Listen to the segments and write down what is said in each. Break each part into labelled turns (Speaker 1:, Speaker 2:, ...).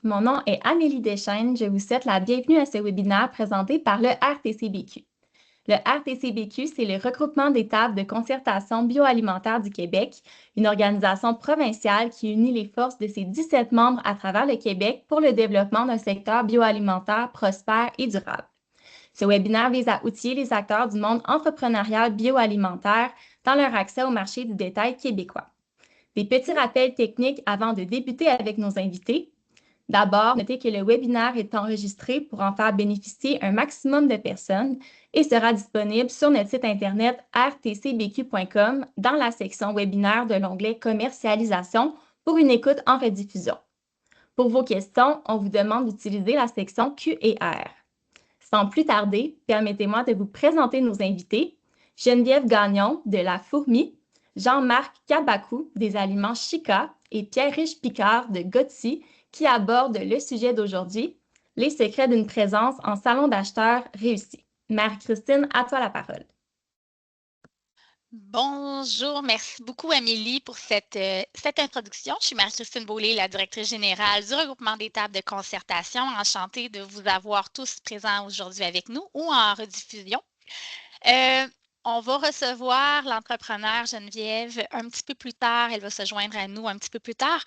Speaker 1: Mon nom est Amélie Deschênes. Je vous souhaite la bienvenue à ce webinaire présenté par le RTCBQ. Le RTCBQ, c'est le regroupement des tables de concertation bioalimentaire du Québec, une organisation provinciale qui unit les forces de ses 17 membres à travers le Québec pour le développement d'un secteur bioalimentaire prospère et durable. Ce webinaire vise à outiller les acteurs du monde entrepreneurial bioalimentaire dans leur accès au marché du détail québécois. Des petits rappels techniques avant de débuter avec nos invités. D'abord, notez que le webinaire est enregistré pour en faire bénéficier un maximum de personnes et sera disponible sur notre site internet rtcbq.com dans la section webinaire de l'onglet Commercialisation pour une écoute en rediffusion. Pour vos questions, on vous demande d'utiliser la section Q&R. Sans plus tarder, permettez-moi de vous présenter nos invités. Geneviève Gagnon de La Fourmi, Jean-Marc Cabacou des Aliments Chica et Pierre-Riche Picard de Gotti qui abordent le sujet d'aujourd'hui, les secrets d'une présence en salon d'acheteurs réussi. Marie-Christine, à toi la parole.
Speaker 2: Bonjour, merci beaucoup Amélie pour cette introduction. Je suis Marie-Christine Beaulieu, la directrice générale du regroupement des tables de concertation. Enchantée de vous avoir tous présents aujourd'hui avec nous ou en rediffusion. On va recevoir l'entrepreneur Geneviève un petit peu plus tard. Elle va se joindre à nous un petit peu plus tard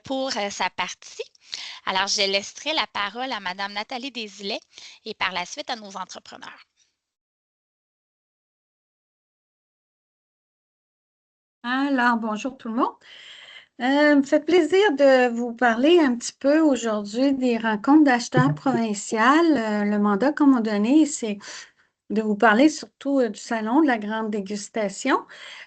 Speaker 2: pour sa partie. Alors, je laisserai la parole à Madame Nathalie Desilets et par la suite à nos entrepreneurs.
Speaker 3: Alors, bonjour tout le monde. Me fait plaisir de vous parler un petit peu aujourd'hui des rencontres d'acheteurs provinciales. Le mandat qu'on m'a donné, c'est de vous parler surtout du salon de la grande dégustation.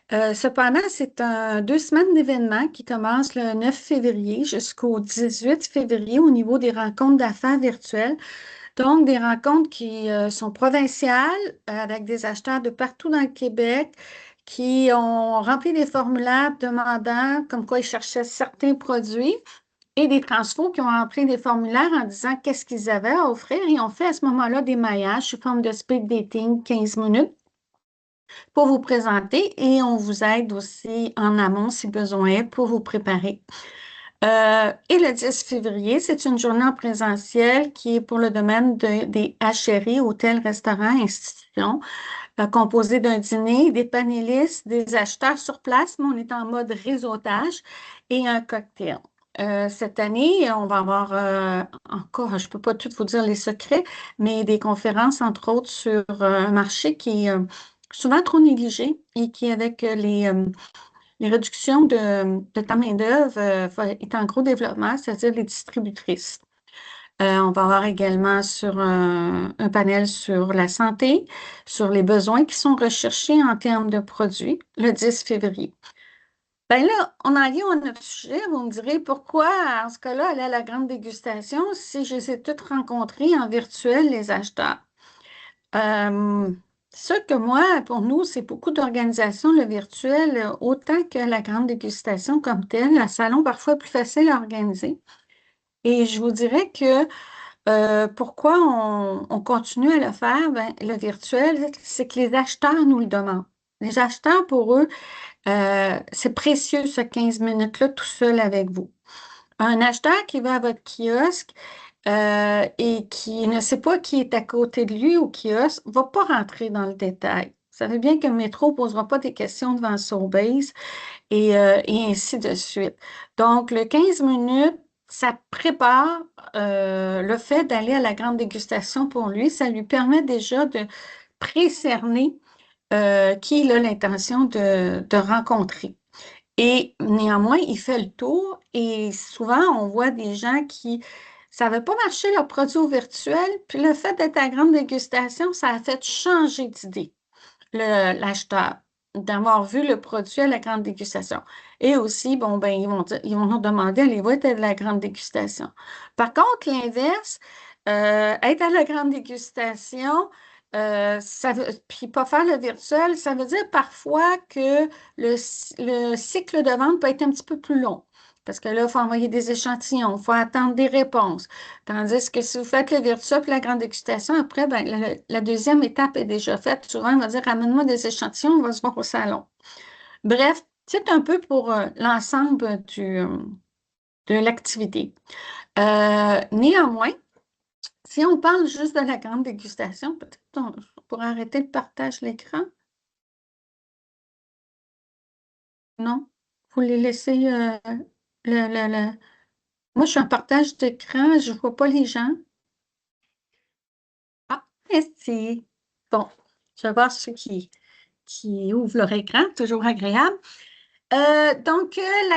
Speaker 3: Cependant, c'est 2 semaines d'événements qui commencent le 9 février jusqu'au 18 février au niveau des rencontres d'affaires virtuelles. Donc, des rencontres qui sont provinciales avec des acheteurs de partout dans le Québec qui ont rempli des formulaires demandant comme quoi ils cherchaient certains produits et des transfos qui ont rempli des formulaires en disant qu'est-ce qu'ils avaient à offrir et ont fait à ce moment-là des maillages sous forme de speed dating 15 minutes pour vous présenter et on vous aide aussi en amont si besoin pour vous préparer. Et le 10 février, c'est une journée en présentiel qui est pour le domaine des HRI, hôtels, restaurants, institutions, composé d'un dîner, des panélistes, des acheteurs sur place, mais on est en mode réseautage et un cocktail. Cette année, on va avoir encore, je ne peux pas tout vous dire les secrets, mais des conférences, entre autres, sur un marché qui est souvent trop négligé et qui, avec les réductions de temps main-d'œuvre, est en gros développement, c'est-à-dire les distributrices. On va avoir également sur un panel sur la santé, sur les besoins qui sont recherchés en termes de produits, le 10 février. Bien là, on en vient à notre sujet. Vous me direz pourquoi, en ce cas-là, aller à la grande dégustation si je les ai toutes rencontrés en virtuel, les acheteurs? C'est sûr que moi, pour nous, c'est beaucoup d'organisation, le virtuel, autant que la grande dégustation comme telle. Le salon, parfois, est plus facile à organiser. Et je vous dirais que pourquoi on continue à le faire? Ben, le virtuel, c'est que les acheteurs nous le demandent. Les acheteurs, pour eux, c'est précieux ce 15 minutes-là tout seul avec vous. Un acheteur qui va à votre kiosque et qui ne sait pas qui est à côté de lui au kiosque ne va pas rentrer dans le détail. Vous savez bien que le métro ne posera pas des questions devant Sobeys et ainsi de suite. Donc, le 15 minutes, ça prépare le fait d'aller à la grande dégustation pour lui. Ça lui permet déjà de précerner qui il a l'intention de rencontrer. Et néanmoins, il fait le tour et souvent, on voit des gens qui ne savaient pas marcher leur produit au virtuel, puis le fait d'être à grande dégustation, ça a fait changer d'idée l'acheteur, d'avoir vu le produit à la grande dégustation. Et aussi, bon, ben, ils vont nous demander, allez-vous être à la grande dégustation? Par contre, l'inverse, être à la grande dégustation, puis pas faire le virtuel, ça veut dire parfois que le cycle de vente peut être un petit peu plus long. Parce que là, il faut envoyer des échantillons, il faut attendre des réponses. Tandis que si vous faites le virtuel puis la grande dégustation, après, ben, la deuxième étape est déjà faite. Souvent, on va dire, ramène-moi des échantillons, on va se voir au salon. Bref, c'est un peu pour l'ensemble de l'activité. Néanmoins, si on parle juste de la grande dégustation, peut-être on pourrait arrêter le partage de l'écran. Non? Vous les laissez Moi, je suis en partage d'écran, je ne vois pas les gens. Ah, merci. Bon, je vais voir ceux qui ouvrent leur écran, toujours agréable. La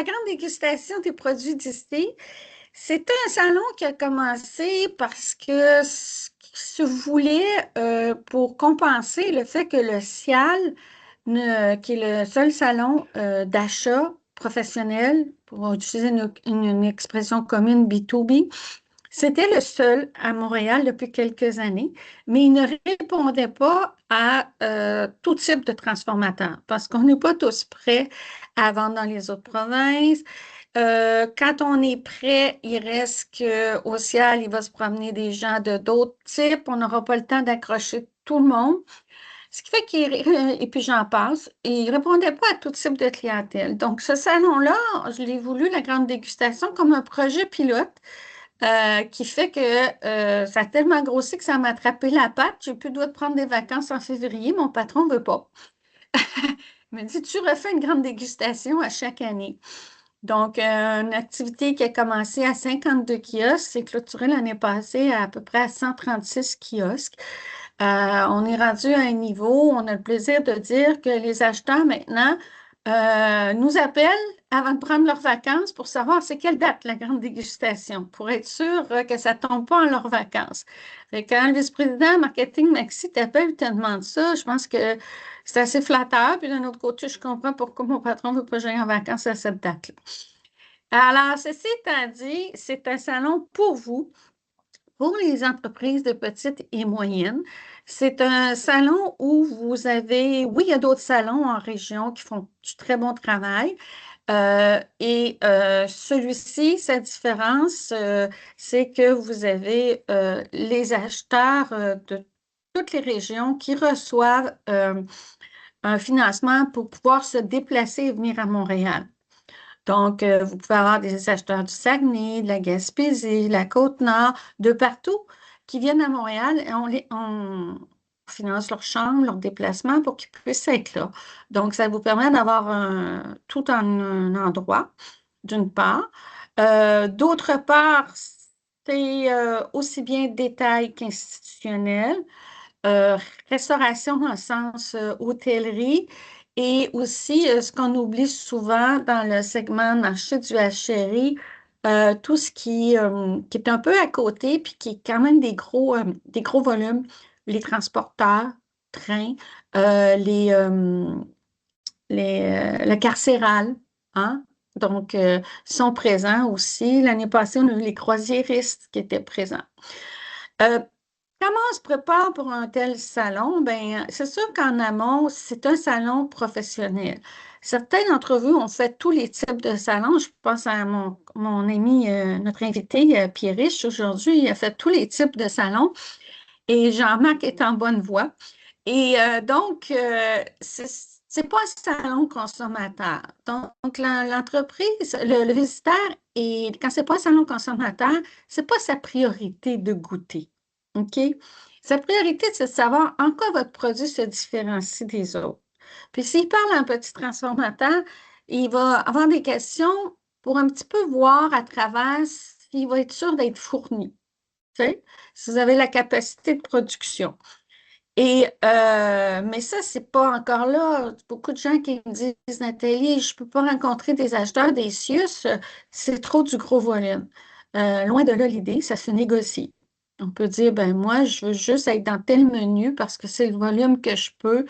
Speaker 3: grande dégustation des produits distillés, c'est un salon qui a commencé parce que se voulait, pour compenser le fait que le CIAL, qui est le seul salon d'achat professionnel, pour utiliser une expression commune B2B, c'était le seul à Montréal depuis quelques années, mais il ne répondait pas à tout type de transformateur parce qu'on n'est pas tous prêts à vendre dans les autres provinces. Quand on est prêt, il reste qu'au ciel, il va se promener des gens de d'autres types. On n'aura pas le temps d'accrocher tout le monde. Ce qui fait et puis j'en passe, il ne répondait pas à tout type de clientèle. Donc, ce salon-là, je l'ai voulu, la grande dégustation, comme un projet pilote qui fait que ça a tellement grossi que ça m'a attrapé la patte. J'ai plus le droit de prendre des vacances en février. Mon patron ne veut pas. Il me dit, tu refais une grande dégustation à chaque année. Donc, une activité qui a commencé à 52 kiosques, s'est clôturée l'année passée à peu près à 136 kiosques. On est rendu à un niveau où on a le plaisir de dire que les acheteurs maintenant nous appellent avant de prendre leurs vacances pour savoir c'est quelle date la grande dégustation, pour être sûr que ça ne tombe pas en leurs vacances. Quand le vice-président marketing Maxi t'appelle et te demande ça, je pense que c'est assez flatteur. Puis d'un autre côté, je comprends pourquoi mon patron ne veut pas que j'aille en vacances à cette date-là. Alors, ceci étant dit, c'est un salon pour vous, pour les entreprises de petites et moyennes. C'est un salon où oui, il y a d'autres salons en région qui font du très bon travail. Celui-ci, sa différence, c'est que vous avez les acheteurs de toutes les régions qui reçoivent un financement pour pouvoir se déplacer et venir à Montréal. Donc, vous pouvez avoir des acheteurs du Saguenay, de la Gaspésie, de la Côte-Nord, de partout qui viennent à Montréal et on finance leur chambre, leur déplacement pour qu'ils puissent être là. Donc, ça vous permet d'avoir tout en un endroit, d'une part. D'autre part, c'est aussi bien détail qu'institutionnel. Euh, Restauration dans le sens hôtellerie et aussi ce qu'on oublie souvent dans le segment marché du HRI, tout ce qui est un peu à côté puis qui est quand même des gros volumes, les transporteurs, trains, le carcéral, hein? Donc, sont présents aussi. L'année passée, on a eu les croisiéristes qui étaient présents. Comment on se prépare pour un tel salon? Ben, c'est sûr qu'en amont, c'est un salon professionnel. Certains d'entre vous ont fait tous les types de salons. Je pense à mon ami, notre invité, Pierre Riche, aujourd'hui, il a fait tous les types de salons et Jean-Marc est en bonne voie. C'est pas un salon consommateur. Donc, l'entreprise, le visiteur, et quand c'est pas un salon consommateur, c'est pas sa priorité de goûter. OK? Sa priorité, c'est de savoir en quoi votre produit se différencie des autres. Puis s'il parle à un petit transformateur, il va avoir des questions pour un petit peu voir à travers s'il va être sûr d'être fourni. Tu sais, si vous avez la capacité de production. Mais ça, c'est pas encore là. Beaucoup de gens qui me disent, Nathalie, je peux pas rencontrer des acheteurs des CIUS, c'est trop du gros volume. Loin de là l'idée, ça se négocie. On peut dire, ben moi, je veux juste être dans tel menu parce que c'est le volume que je peux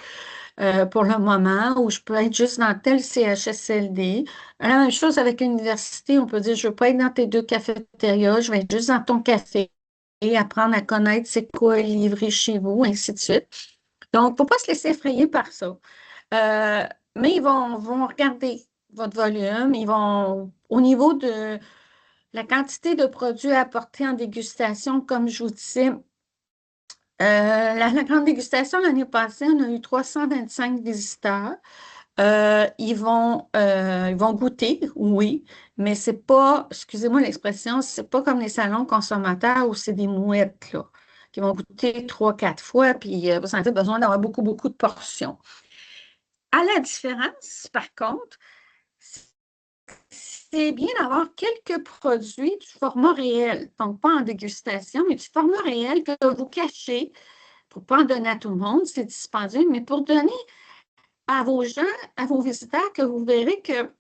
Speaker 3: pour le moment, ou je peux être juste dans tel CHSLD. La même chose avec l'université, on peut dire, je veux pas être dans tes deux cafétérias, je vais être juste dans ton café et apprendre à connaître c'est quoi livrer chez vous, ainsi de suite. Donc, il ne faut pas se laisser effrayer par ça. Mais ils vont regarder votre volume, ils vont, au niveau de la quantité de produits apportés en dégustation, comme je vous disais, la grande dégustation l'année passée, on a eu 325 visiteurs. Ils vont goûter, oui, mais c'est pas, excusez-moi l'expression, c'est pas comme les salons consommateurs où c'est des mouettes, là, qui vont goûter 3, 4 fois, puis vous avez besoin d'avoir beaucoup, beaucoup de portions. À la différence, par contre, c'est bien d'avoir quelques produits du format réel, donc pas en dégustation, mais du format réel que vous cachez pour ne pas en donner à tout le monde, c'est dispendieux, mais pour donner à vos gens, à vos visiteurs, que vous verrez que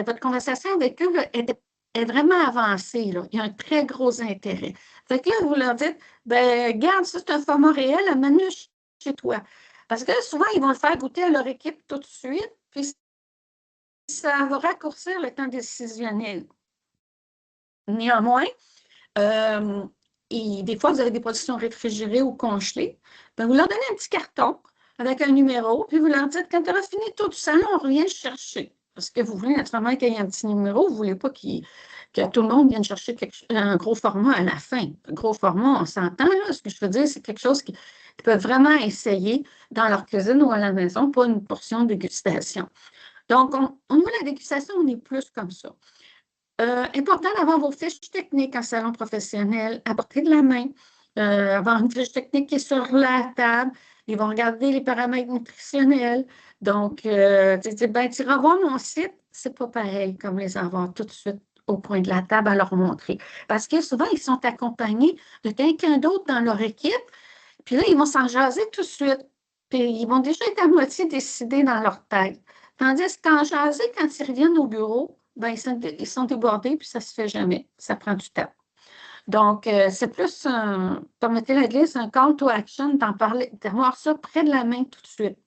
Speaker 3: votre conversation avec eux là, est vraiment avancée. Là. Il y a un très gros intérêt. Fait que là, vous leur dites, ben, garde, ça, c'est un format réel, amène-le chez toi. Parce que souvent, ils vont le faire goûter à leur équipe tout de suite, puis ça va raccourcir le temps décisionnel. Néanmoins, euh, et des fois, vous avez des productions réfrigérées ou congelées, ben, vous leur donnez un petit carton avec un numéro, puis vous leur dites, quand tu auras fini tout du salon, on revient chercher. Parce que vous voulez naturellement qu'il y ait un petit numéro, vous ne voulez pas que tout le monde vienne chercher un gros format à la fin. Un gros format, on s'entend, là. Ce que je veux dire, c'est quelque chose qu'ils peuvent vraiment essayer dans leur cuisine ou à la maison, pas une portion de dégustation. Donc, au niveau de la dégustation, on est plus comme ça. Important d'avoir vos fiches techniques en salon professionnel à portée de la main, avoir une fiche technique qui est sur la table. Ils vont regarder les paramètres nutritionnels. Donc, ben, tu iras voir mon site, c'est pas pareil comme les avoir tout de suite au coin de la table à leur montrer. Parce que souvent, ils sont accompagnés de quelqu'un d'autre dans leur équipe, puis là, ils vont s'en jaser tout de suite. Puis ils vont déjà être à moitié décidés dans leur tête. Tandis qu'en jaser, quand ils reviennent au bureau, ben, ils sont débordés, puis ça ne se fait jamais. Ça prend du temps. Donc, c'est plus, permettez la glisse, un call to action, d'en parler, d'avoir ça près de la main tout de suite.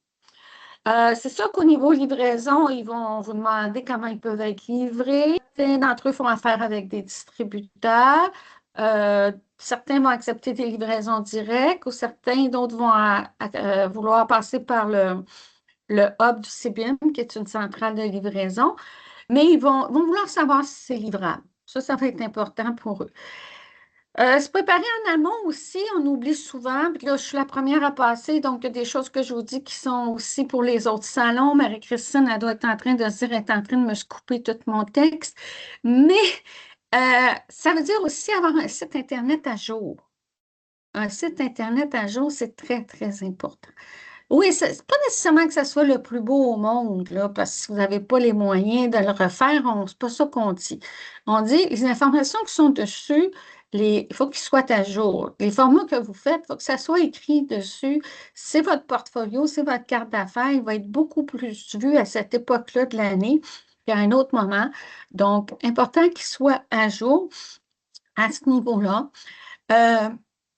Speaker 3: C'est sûr qu'au niveau livraison, ils vont vous demander comment ils peuvent être livrés. Certains d'entre eux font affaire avec des distributeurs. Certains vont accepter des livraisons directes ou certains d'autres vont vouloir passer par le hub du CBIM, qui est une centrale de livraison, mais ils vont vouloir savoir si c'est livrable. Ça va être important pour eux. Se préparer en amont aussi, on oublie souvent. Puis là, je suis la première à passer, donc il y a des choses que je vous dis qui sont aussi pour les autres salons. Marie-Christine, elle doit être en train de se dire, elle est en train de me couper tout mon texte. Mais ça veut dire aussi avoir un site Internet à jour. Un site Internet à jour, c'est très, très important. Oui, c'est pas nécessairement que ça soit le plus beau au monde, là, parce que si vous n'avez pas les moyens de le refaire, c'est pas ça qu'on dit. On dit les informations qui sont dessus, il faut qu'ils soient à jour. Les formats que vous faites, il faut que ça soit écrit dessus. C'est votre portfolio, c'est votre carte d'affaires. Il va être beaucoup plus vu à cette époque-là de l'année qu'à un autre moment. Donc, important qu'il soit à jour à ce niveau-là. Euh,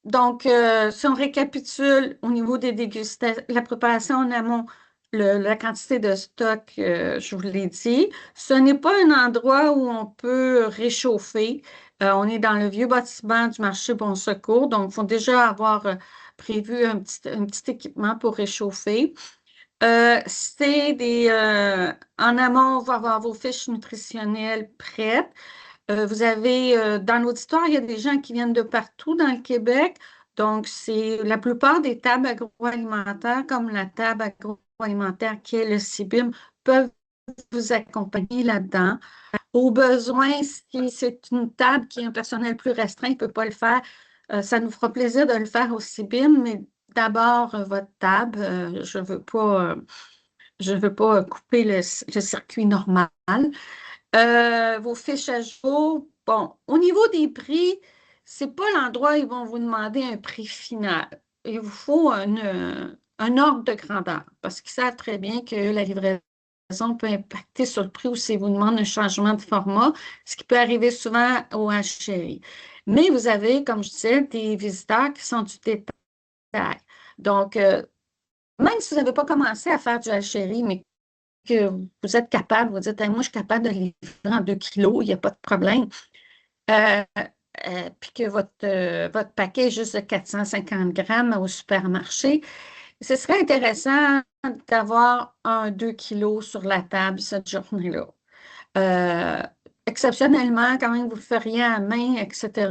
Speaker 3: donc, si on récapitule au niveau des dégustations, la préparation en amont, la quantité de stock, je vous l'ai dit, ce n'est pas un endroit où on peut réchauffer. On est dans le vieux bâtiment du marché Bon Secours, donc il faut déjà avoir prévu un petit équipement pour réchauffer. En amont, on va avoir vos fiches nutritionnelles prêtes. Vous avez, dans l'auditoire, il y a des gens qui viennent de partout dans le Québec. Donc, c'est la plupart des tables agroalimentaires, comme la table agroalimentaire qui est le CIBIM, peuvent vous accompagner là-dedans. Au besoin, si c'est une table qui a un personnel plus restreint, il ne peut pas le faire, ça nous fera plaisir de le faire au CIBIM, mais d'abord, votre table, je veux pas couper le circuit normal. Vos fiches à jour. Bon, au niveau des prix, c'est pas l'endroit où ils vont vous demander un prix final. Il vous faut un ordre de grandeur parce qu'ils savent très bien que la livraison peut impacter sur le prix ou si vous demandent un changement de format, ce qui peut arriver souvent au HCI. Mais vous avez, comme je disais, des visiteurs qui sont du détail. Donc, même si vous n'avez pas commencé à faire du HCI, mais que vous êtes capable, vous dites, hey, moi, je suis capable de livrer en 2 kilos, il n'y a pas de problème. Euh, puis que votre paquet est juste de 450 grammes au supermarché, ce serait intéressant d'avoir un 2 kilos sur la table cette journée-là. Euh, Exceptionnellement, quand même, vous le feriez à main, etc.,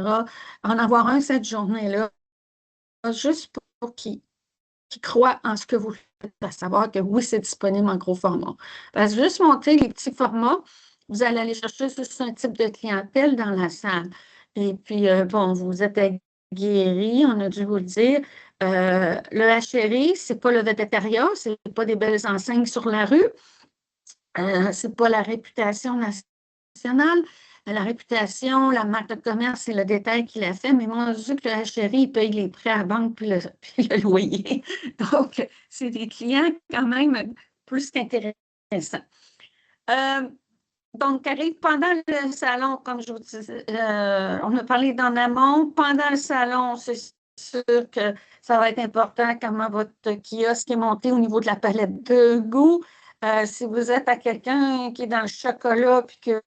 Speaker 3: en avoir un cette journée-là, juste pour qu'ils croient en ce que vous à savoir que oui, c'est disponible en gros format. Parce que juste montrer les petits formats, vous allez aller chercher juste un type de clientèle dans la salle. Et puis, bon, vous êtes aguerris, on a dû vous le dire. Le HRI, c'est pas le végétariat, c'est pas des belles enseignes sur la rue. C'est pas la réputation nationale. La réputation, la marque de commerce, c'est le détail qui l'a fait. Mais moi, je dis que le HRI, il paye les prêts à la banque puis puis le loyer. Donc, c'est des clients quand même plus qu'intéressants. Donc, arrive pendant le salon, comme je vous disais, on a parlé d'en amont. Pendant le salon, c'est sûr que ça va être important comment votre kiosque est monté au niveau de la palette de goût. Si vous êtes à quelqu'un qui est dans le chocolat, puis que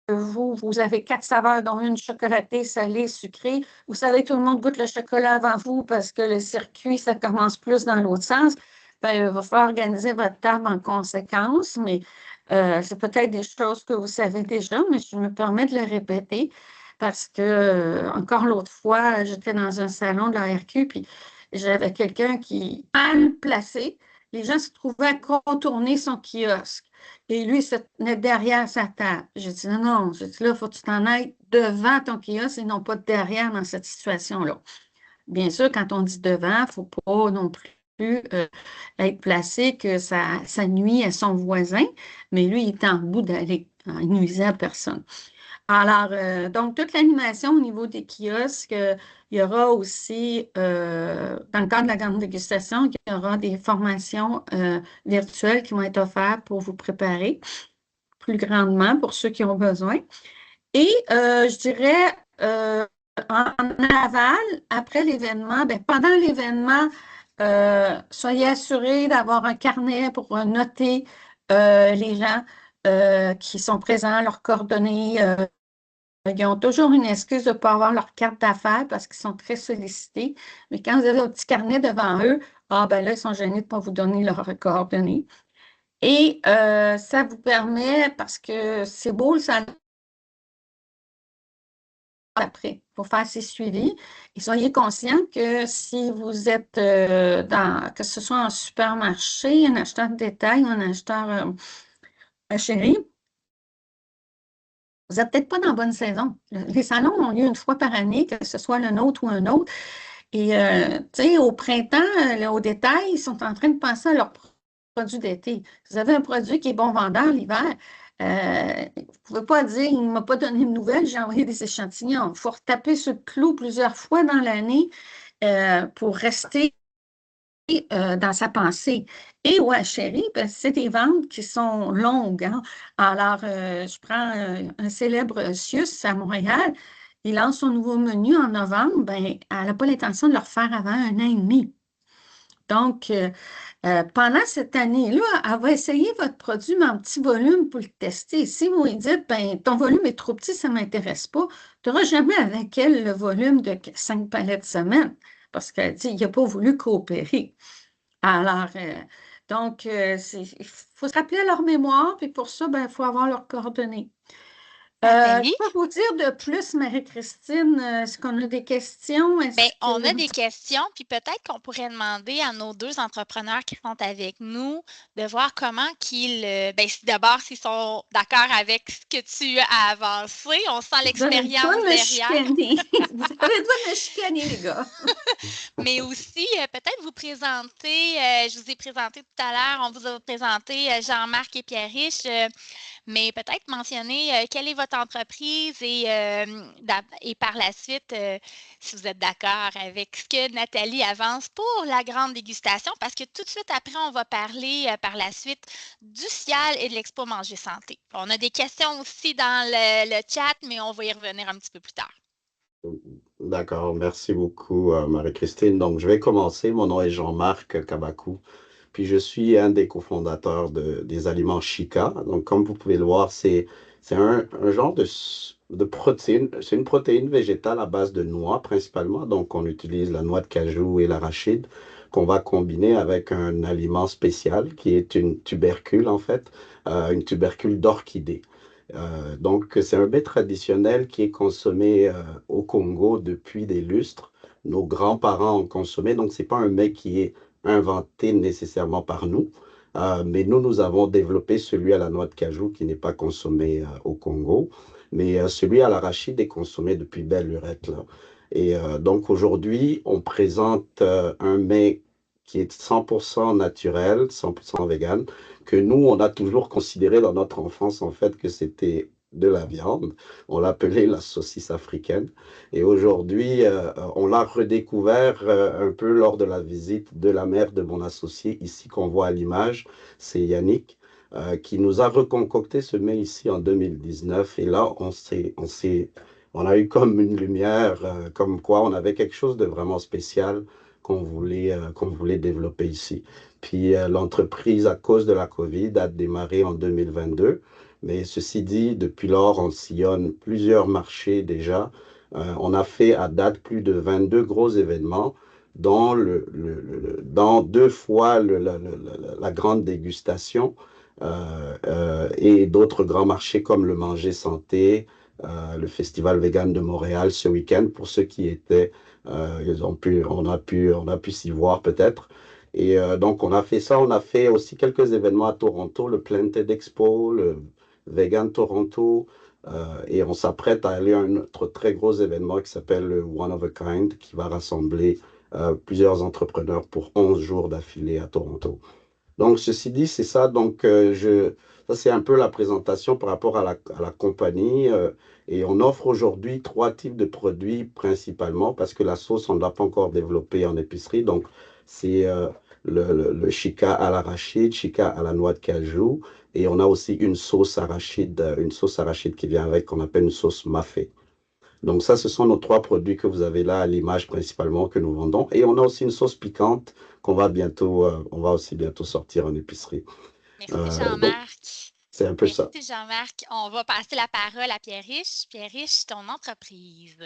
Speaker 3: vous avez 4 saveurs, dont une chocolatée, salée, sucrée, vous savez que tout le monde goûte le chocolat avant vous parce que le circuit, ça commence plus dans l'autre sens. Ben, il va falloir organiser votre table en conséquence, mais c'est peut-être des choses que vous savez déjà, mais je me permets de le répéter parce que, encore l'autre fois, j'étais dans un salon de la RQ, puis j'avais quelqu'un qui, mal placé, les gens se trouvaient à contourner son kiosque. Et lui, il se tenait derrière sa table. J'ai dit, non, non, j'ai dit, là, il faut que tu t'en ailles devant ton kiosque et non pas derrière dans cette situation-là. Bien sûr, quand on dit devant, il ne faut pas non plus être placé que ça nuit à son voisin, mais lui, il est en bout d'aller. Il ne nuisait à personne. Alors, donc, toute l'animation au niveau des kiosques, il y aura aussi, dans le cadre de la grande dégustation, il y aura des formations virtuelles qui vont être offertes pour vous préparer plus grandement pour ceux qui ont besoin. Et je dirais, en aval, après l'événement, ben, pendant l'événement, soyez assurés d'avoir un carnet pour noter les gens qui sont présents, leurs coordonnées. Ils ont toujours une excuse de ne pas avoir leur carte d'affaires parce qu'ils sont très sollicités. Mais quand vous avez un petit carnet devant eux, ah ben là, ils sont gênés de ne pas vous donner leurs coordonnées. Et ça vous permet, parce que c'est beau le salon après, pour faire ces suivis. Et soyez conscient que si vous êtes que ce soit un supermarché, un acheteur de détail ou un acheteur chéri, vous n'êtes peut-être pas dans la bonne saison. Les salons ont lieu une fois par année, que ce soit le nôtre ou un autre. Et, tu sais, au printemps, au détail, ils sont en train de penser à leurs produits d'été. Vous avez un produit qui est bon vendeur l'hiver. Vous ne pouvez pas dire, il ne m'a pas donné de nouvelles, j'ai envoyé des échantillons. Il faut retaper ce clou plusieurs fois dans l'année pour rester dans sa pensée. Et ouais, chérie, ben, c'est des ventes qui sont longues, hein. Alors, je prends un célèbre Sius à Montréal. Il lance son nouveau menu en novembre. Ben, elle n'a pas l'intention de le refaire avant un an et demi. Donc, pendant cette année-là, elle va essayer votre produit, mais en petit volume pour le tester. Si vous lui dites, ben, ton volume est trop petit, ça ne m'intéresse pas, tu n'auras jamais avec elle le volume de 5 palettes semaine parce qu'elle dit, il n'a pas voulu coopérer. Alors, donc, il faut se rappeler à leur mémoire, puis pour ça, ben, il faut avoir leurs coordonnées. Je
Speaker 2: Nathalie?
Speaker 3: peux vous dire de plus, Marie-Christine, est-ce qu'on a des questions?
Speaker 2: Bien, on a des questions, puis peut-être qu'on pourrait demander à nos deux entrepreneurs qui sont avec nous de voir comment qu'ils, bien, d'abord, s'ils sont d'accord avec ce que tu as avancé. On sent l'expérience derrière.
Speaker 3: Vous avez le droit de me chicaner, les gars.
Speaker 2: Mais aussi, peut-être vous présenter, je vous ai présenté tout à l'heure, on vous a présenté Jean-Marc et Pierre Riche, mais peut-être mentionner quelle est votre entreprise et par la suite, si vous êtes d'accord avec ce que Nathalie avance pour la grande dégustation, parce que tout de suite après, on va parler par la suite du Cial et de l'Expo Manger Santé. On a des questions aussi dans le chat, mais on va y revenir un petit peu plus tard.
Speaker 4: D'accord, merci beaucoup, Marie-Christine. Donc, je vais commencer. Mon nom est Jean-Marc Kabakou, puis je suis un des cofondateurs des aliments Chica. Donc, comme vous pouvez le voir, c'est un genre de protéine. C'est une protéine végétale à base de noix principalement. Donc, on utilise la noix de cajou et l'arachide qu'on va combiner avec un aliment spécial qui est une tubercule, en fait, une tubercule d'orchidée. Donc, c'est un mets traditionnel qui est consommé au Congo depuis des lustres. Nos grands-parents ont consommé, donc c'est pas un mets qui est inventé nécessairement par nous. Mais nous avons développé celui à la noix de cajou qui n'est pas consommé au Congo. Mais celui à l'arachide est consommé depuis belle lurette, là. Et donc aujourd'hui, on présente un mets qui est 100% naturel, 100% vegan, que nous, on a toujours considéré dans notre enfance, en fait, que c'était de la viande. On l'appelait la saucisse africaine. Et aujourd'hui, on l'a redécouvert un peu lors de la visite de la mère de mon associé, ici qu'on voit à l'image, c'est Yannick, qui nous a reconcocté ce mets ici en 2019. Et là, on a eu comme une lumière, comme quoi on avait quelque chose de vraiment spécial qu'on voulait développer ici. Puis l'entreprise, à cause de la COVID, a démarré en 2022. Mais ceci dit, depuis lors, on sillonne plusieurs marchés déjà. On a fait à date plus de 22 gros événements, dont, dans deux fois la grande dégustation et d'autres grands marchés comme le Manger Santé, le Festival Vegan de Montréal ce week-end pour ceux qui étaient. On a pu s'y voir peut-être. Et donc, on a fait ça. On a fait aussi quelques événements à Toronto, le Planted Expo, le Vegan Toronto. Et on s'apprête à aller à un autre très gros événement qui s'appelle le One of a Kind, qui va rassembler plusieurs entrepreneurs pour 11 jours d'affilée à Toronto. Donc, ceci dit, c'est ça. Donc, ça, c'est un peu la présentation par rapport à la compagnie. Et on offre aujourd'hui trois types de produits principalement parce que la sauce, on ne l'a pas encore développée en épicerie. Donc, c'est le chica à l'arachide, chica à la noix de cajou. Et on a aussi une sauce arachide qui vient avec, qu'on appelle une sauce mafé. Donc ça, ce sont nos trois produits que vous avez là à l'image principalement que nous vendons. Et on a aussi une sauce piquante on va aussi bientôt sortir en épicerie.
Speaker 2: Merci
Speaker 4: Donc,
Speaker 2: Jean-Marc.
Speaker 4: c'est un peu ça.
Speaker 2: Merci Jean-Marc. On va passer la parole à Pierre-Riche. Pierre-Riche, ton entreprise.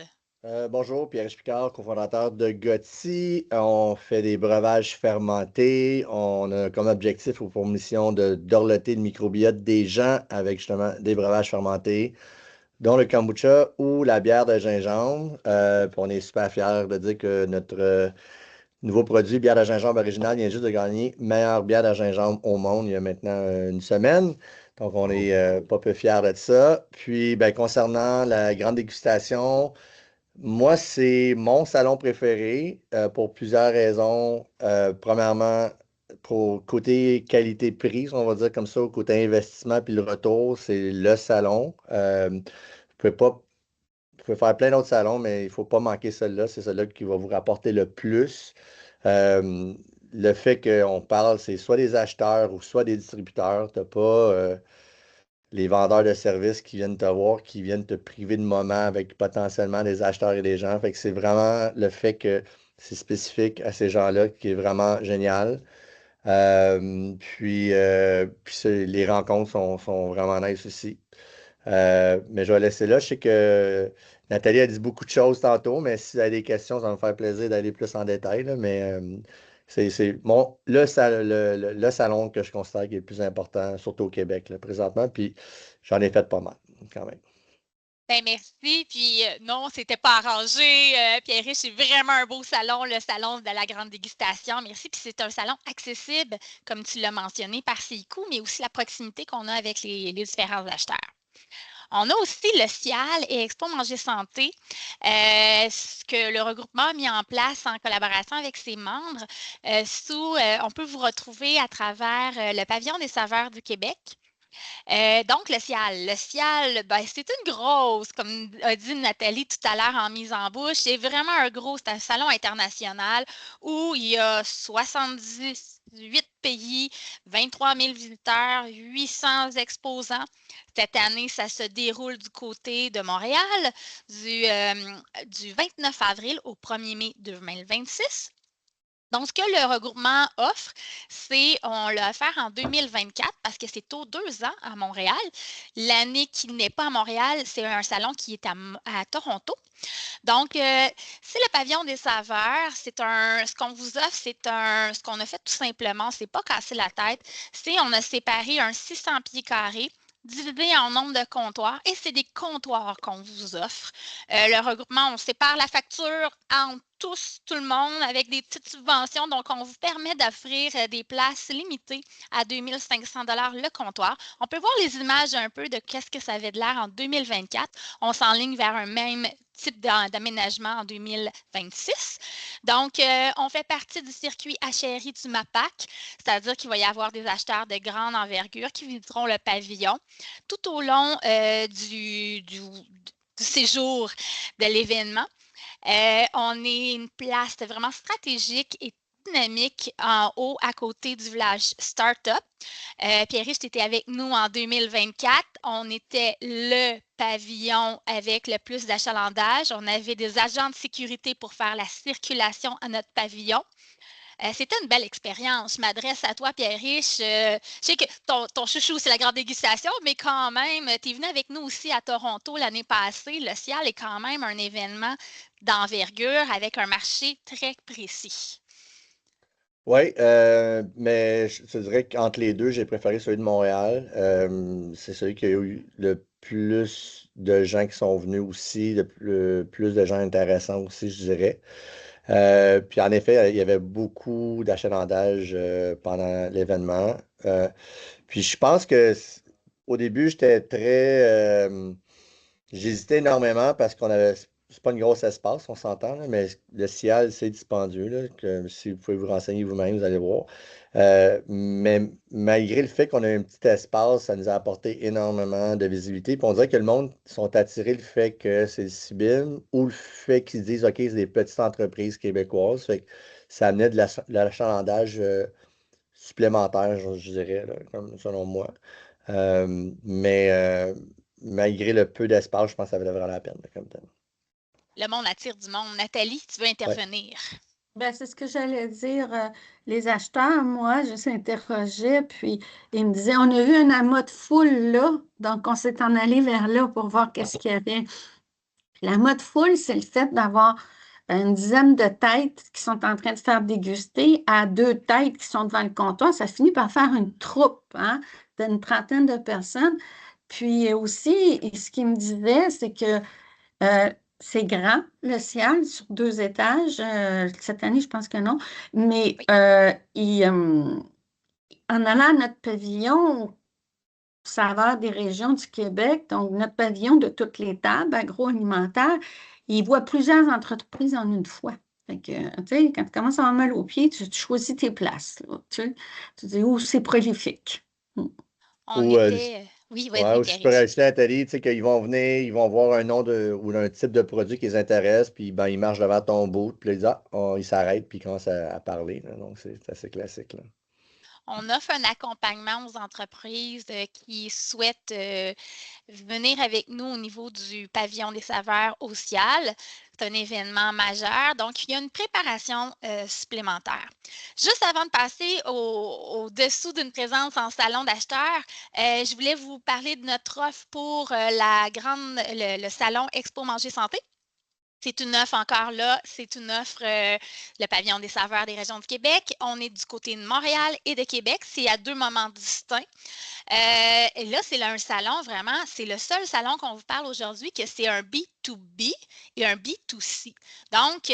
Speaker 5: Bonjour, Pierre Picard, cofondateur de Gotti. On fait des breuvages fermentés. On a comme objectif ou pour mission de dorloter le microbiote des gens avec justement des breuvages fermentés, dont le kombucha ou la bière de gingembre. Puis on est super fiers de dire que notre nouveau produit, bière de gingembre original, vient juste de gagner meilleure bière de gingembre au monde il y a maintenant une semaine. Donc, on est pas peu fiers de ça. Puis, ben, concernant la grande dégustation, moi, c'est mon salon préféré pour plusieurs raisons. Premièrement, pour côté qualité-prix, on va dire comme ça, au côté investissement puis le retour, c'est le salon. Vous pouvez faire plein d'autres salons, mais il ne faut pas manquer celui-là. C'est celui-là qui va vous rapporter le plus. Le fait qu'on parle, c'est soit des acheteurs ou soit des distributeurs. Tu n'as pas les vendeurs de services qui viennent te voir, qui viennent te priver de moments avec potentiellement des acheteurs et des gens. Fait que c'est vraiment le fait que c'est spécifique à ces gens-là qui est vraiment génial. Les rencontres sont vraiment nice aussi. Mais je vais laisser là. Je sais que Nathalie a dit beaucoup de choses tantôt, mais si vous avez des questions, ça va me faire plaisir d'aller plus en détail, là. Mais c'est le salon que je considère qui est le plus important, surtout au Québec, là, présentement. Puis j'en ai fait pas mal, quand même.
Speaker 2: Ben merci. Puis non, c'était pas arrangé. Pierre-Riche, c'est vraiment un beau salon, le salon de la grande dégustation. Merci. Puis c'est un salon accessible, comme tu l'as mentionné, par ses coûts, mais aussi la proximité qu'on a avec les différents acheteurs. On a aussi le CIAL et Expo Manger Santé, ce que le regroupement a mis en place en collaboration avec ses membres. On peut vous retrouver à travers le pavillon des saveurs du Québec. Donc, le CIAL. Le CIAL, ben, c'est une grosse, comme a dit Nathalie tout à l'heure en mise en bouche, c'est vraiment c'est un salon international où il y a 78 pays, 23 000 visiteurs, 800 exposants. Cette année, ça se déroule du côté de Montréal du 29 avril au 1er mai 2026. Donc, ce que le regroupement offre, on l'a offert en 2024 parce que c'est aux 2 ans à Montréal. L'année qui n'est pas à Montréal, c'est un salon qui est à Toronto. Donc, c'est le pavillon des saveurs. Ce qu'on vous offre, ce qu'on a fait tout simplement, c'est pas casser la tête. On a séparé un 600 pieds carrés divisé en nombre de comptoirs et c'est des comptoirs qu'on vous offre. Le regroupement, on sépare la facture entre tout le monde avec des petites subventions. Donc, on vous permet d'offrir des places limitées à 2 500 $ le comptoir. On peut voir les images un peu de qu'est-ce que ça avait de l'air en 2024. On s'enligne vers un même type d'aménagement en 2026. Donc, on fait partie du circuit HRI du MAPAC, c'est-à-dire qu'il va y avoir des acheteurs de grande envergure qui visiteront le pavillon tout au long du séjour de l'événement. On est une place vraiment stratégique et dynamique en haut à côté du village Startup. Pierre-Yves, tu étais avec nous en 2024. On était le pavillon avec le plus d'achalandage. On avait des agents de sécurité pour faire la circulation à notre pavillon. C'était une belle expérience. Je m'adresse à toi, Pierre-Riche. Je sais que ton chouchou, c'est la grande dégustation, mais quand même, tu es venu avec nous aussi à Toronto l'année passée. Le Cial est quand même un événement d'envergure avec un marché très précis.
Speaker 5: Oui, mais je te dirais qu'entre les deux, j'ai préféré celui de Montréal. C'est celui qui a eu le plus de gens qui sont venus aussi, le plus de gens intéressants aussi, je dirais. Puis en effet, il y avait beaucoup d'achalandage pendant l'événement. Puis je pense que au début, j'hésitais énormément parce qu'on avait. C'est pas une grosse espace, on s'entend, là, mais le Cial, c'est dispendieux. Là, que si vous pouvez vous renseigner vous-même, vous allez voir. Mais malgré le fait qu'on a un petit espace, ça nous a apporté énormément de visibilité. Puis on dirait que le monde sont attirés le fait que c'est le CIBIM ou le fait qu'ils disent OK, c'est des petites entreprises québécoises. Fait que ça amenait de l'achalandage supplémentaire, je dirais, là, selon moi. Mais malgré le peu d'espace, je pense que ça valait vraiment la peine là, comme tel.
Speaker 2: Le monde attire du monde. Nathalie, tu veux intervenir?
Speaker 3: Ben, c'est ce que j'allais dire. Les acheteurs, moi, je s'interrogeais, puis ils me disaient, on a eu un amas de foule là, donc on s'est en allé vers là pour voir qu'est-ce qu'il y avait. L'amas de foule, c'est le fait d'avoir une dizaine de têtes qui sont en train de faire déguster à 2 têtes qui sont devant le comptoir. Ça finit par faire une troupe, hein, d'une trentaine de personnes. Puis aussi, ce qu'ils me disaient, c'est que c'est grand, le Cial, sur 2 étages. Cette année, je pense que non. Mais en allant à notre pavillon, ça va des régions du Québec, donc notre pavillon de toutes les tables agroalimentaires, il voit plusieurs entreprises en une fois. Fait que, tu sais, quand tu commences à avoir mal aux pieds, tu choisis tes places, là, tu dis où c'est prolifique.
Speaker 2: On
Speaker 5: Ou,
Speaker 2: était. Oui,
Speaker 5: ouais,
Speaker 2: vas-y,
Speaker 5: ou je peux
Speaker 2: Pierre-Yves.
Speaker 5: rajouter à Nathalie, tu sais, qu'ils vont venir, ils vont voir un nom ou un type de produit qui les intéresse, puis ben, ils marchent devant ton bout, puis là, ils disent, ils s'arrêtent, puis ils commencent à parler. Là. Donc, c'est assez classique. Là.
Speaker 2: On offre un accompagnement aux entreprises qui souhaitent venir avec nous au niveau du pavillon des saveurs au Cial. C'est un événement majeur, donc il y a une préparation supplémentaire. Juste avant de passer au-dessous d'une présence en salon d'acheteurs, je voulais vous parler de notre offre pour le salon Expo Manger Santé. C'est une offre encore là, c'est une offre, le pavillon des saveurs des régions du Québec. On est du côté de Montréal et de Québec. C'est à 2 moments distincts. Et là, c'est un salon vraiment, c'est le seul salon qu'on vous parle aujourd'hui que c'est un B2B et un B2C. Donc,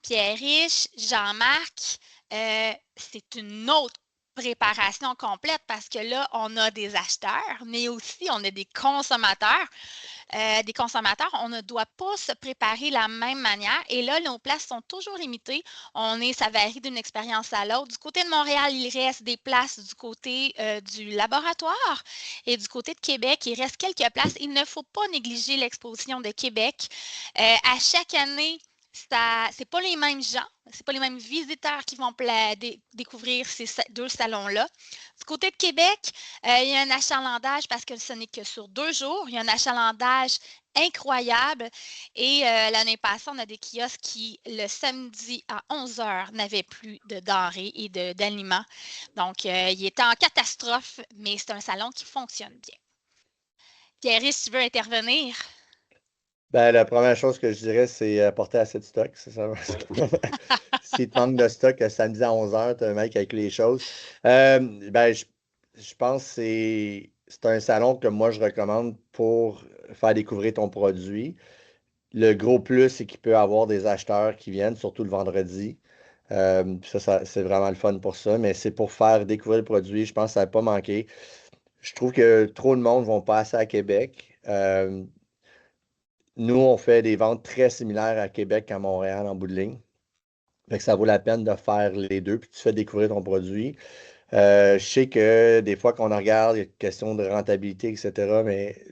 Speaker 2: Pierre-Riche, Jean-Marc, c'est une autre préparation complète parce que là, on a des acheteurs, mais aussi on a des consommateurs. On ne doit pas se préparer de la même manière. Et là, nos places sont toujours limitées. Ça varie d'une expérience à l'autre. Du côté de Montréal, il reste des places du côté du laboratoire. Et du côté de Québec, il reste quelques places. Il ne faut pas négliger l'exposition de Québec. À chaque année, c'est pas les mêmes gens, c'est pas les mêmes visiteurs qui vont découvrir ces 2 salons-là. Du côté de Québec, il y a un achalandage parce que ce n'est que sur 2 jours. Il y a un achalandage incroyable. Et l'année passée, on a des kiosques qui, le samedi à 11h, n'avaient plus de denrées et d'aliments. Donc, il était en catastrophe, mais c'est un salon qui fonctionne bien. Pierre, si tu veux intervenir?
Speaker 5: Ben, la première chose que je dirais, c'est apporter assez de stock. C'est ça. S'il te manque de stock samedi à 11h, tu as un mec avec les choses. Ben, je pense que c'est un salon que moi, je recommande pour faire découvrir ton produit. Le gros plus, c'est qu'il peut y avoir des acheteurs qui viennent, surtout le vendredi. C'est vraiment le fun pour ça, mais c'est pour faire découvrir le produit. Je pense que ça n'a pas manqué. Je trouve que trop de monde vont passer à Québec. Nous, on fait des ventes très similaires à Québec qu'à Montréal en bout de ligne. Fait que ça vaut la peine de faire les deux, puis tu fais découvrir ton produit. Je sais que des fois qu'on en regarde, il y a une question de rentabilité, etc. Mais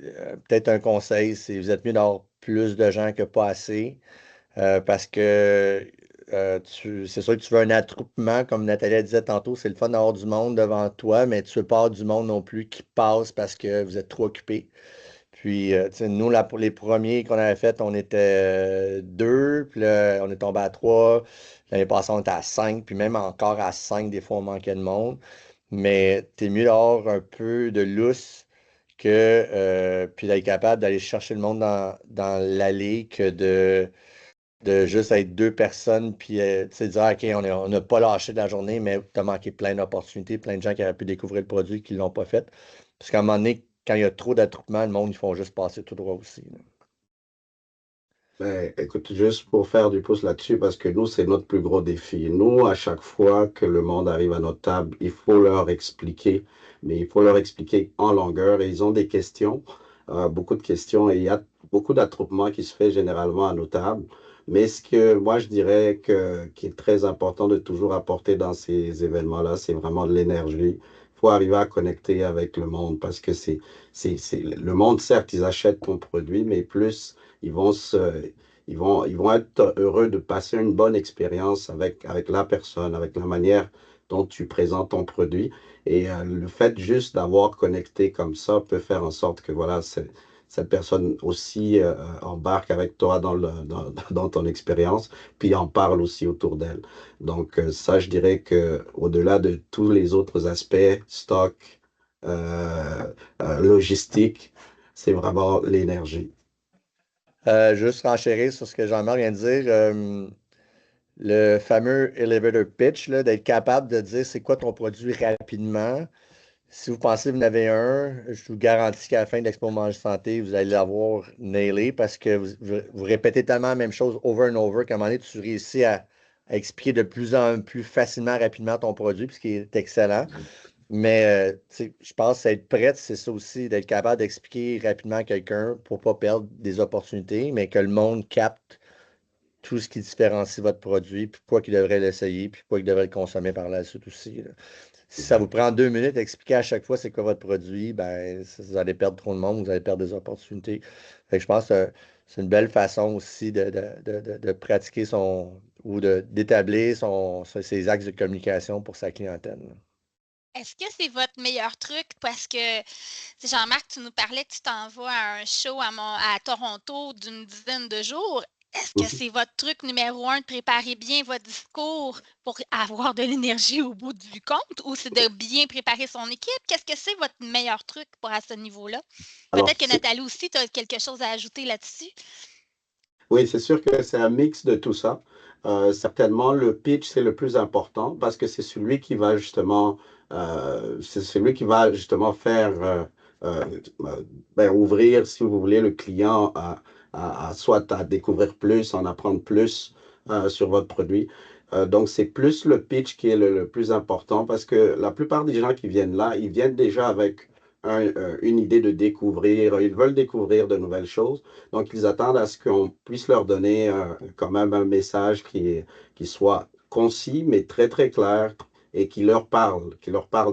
Speaker 5: peut-être un conseil, c'est vous êtes mieux d'avoir plus de gens que pas assez. Parce que c'est sûr que tu veux un attroupement, comme Nathalie disait tantôt, c'est le fun d'avoir du monde devant toi, mais tu veux pas avoir du monde non plus qui passe parce que vous êtes trop occupés. Puis, tu sais, nous, là, pour les premiers qu'on avait fait, on était deux, puis là, on est tombé à trois. L'année passée, on était à cinq, puis même encore à cinq, des fois, on manquait de monde. Mais t'es mieux d'avoir un peu de lousse que, puis d'être capable d'aller chercher le monde dans l'allée que de juste être deux personnes, puis tu sais, dire, OK, on n'a pas lâché de la journée, mais tu as manqué plein d'opportunités, plein de gens qui auraient pu découvrir le produit qui ne l'ont pas fait. Parce qu'à un moment donné, quand il y a trop d'attroupements, le monde, ils font juste passer tout droit aussi, là.
Speaker 4: Ben, écoute, juste pour faire du pouce là-dessus, parce que nous, c'est notre plus gros défi. Nous, à chaque fois que le monde arrive à notre table, il faut leur expliquer, mais il faut leur expliquer en longueur et ils ont des questions, beaucoup de questions et il y a beaucoup d'attroupements qui se fait généralement à nos tables. Mais ce que moi, je dirais qui est très important de toujours apporter dans ces événements-là, c'est vraiment de l'énergie. Il faut arriver à connecter avec le monde parce que le monde, certes, ils achètent ton produit, mais plus ils vont ils vont être heureux de passer une bonne expérience avec la personne, avec la manière dont tu présentes ton produit. Et le fait juste d'avoir connecté comme ça peut faire en sorte que voilà, cette personne aussi embarque avec toi dans ton expérience, puis en parle aussi autour d'elle. Donc ça, je dirais que au-delà de tous les autres aspects, stock, logistique, c'est vraiment l'énergie.
Speaker 5: Juste renchérir sur ce que Jean-Marc vient de dire, le fameux elevator pitch, là, d'être capable de dire c'est quoi ton produit rapidement. Si vous pensez que vous en avez un, je vous garantis qu'à la fin de l'Expo Manger Santé, vous allez l'avoir nailé parce que vous répétez tellement la même chose over and over qu'à un moment donné, tu réussis à expliquer de plus en plus facilement, rapidement ton produit, ce qui est excellent. Mais tu sais, je pense être prête, c'est ça aussi, d'être capable d'expliquer rapidement à quelqu'un pour ne pas perdre des opportunités, mais que le monde capte tout ce qui différencie votre produit, puis pourquoi il devrait l'essayer, puis pourquoi il devrait le consommer par la suite aussi, là. Si ça vous prend 2 minutes d'expliquer à chaque fois c'est quoi votre produit, ben, vous allez perdre trop de monde, vous allez perdre des opportunités. Fait que je pense que c'est une belle façon aussi de pratiquer ou d'établir ses axes de communication pour sa clientèle, là.
Speaker 2: Est-ce que c'est votre meilleur truc? Parce que, tu sais, Jean-Marc, tu nous parlais que tu t'en vas à un show à Toronto d'une dizaine de jours. Est-ce que c'est votre truc numéro un de préparer bien votre discours pour avoir de l'énergie au bout du compte ou c'est de bien préparer son équipe? Qu'est-ce que c'est votre meilleur truc à ce niveau-là?
Speaker 4: Alors,
Speaker 2: Peut-être que Nathalie aussi, tu as quelque chose à ajouter là-dessus.
Speaker 4: oui, c'est sûr que c'est un mix de tout ça. Certainement, le pitch, c'est le plus important parce que c'est celui qui va justement faire euh, ben, ouvrir, si vous voulez, le client soit à découvrir plus, en apprendre plus sur votre produit. Donc, c'est plus le pitch qui est le plus important parce que la plupart des gens qui viennent là, ils viennent déjà avec une idée de découvrir, ils veulent découvrir de nouvelles choses. Donc, ils attendent à ce qu'on puisse leur donner quand même un message qui soit concis, mais très, très clair et qui leur parle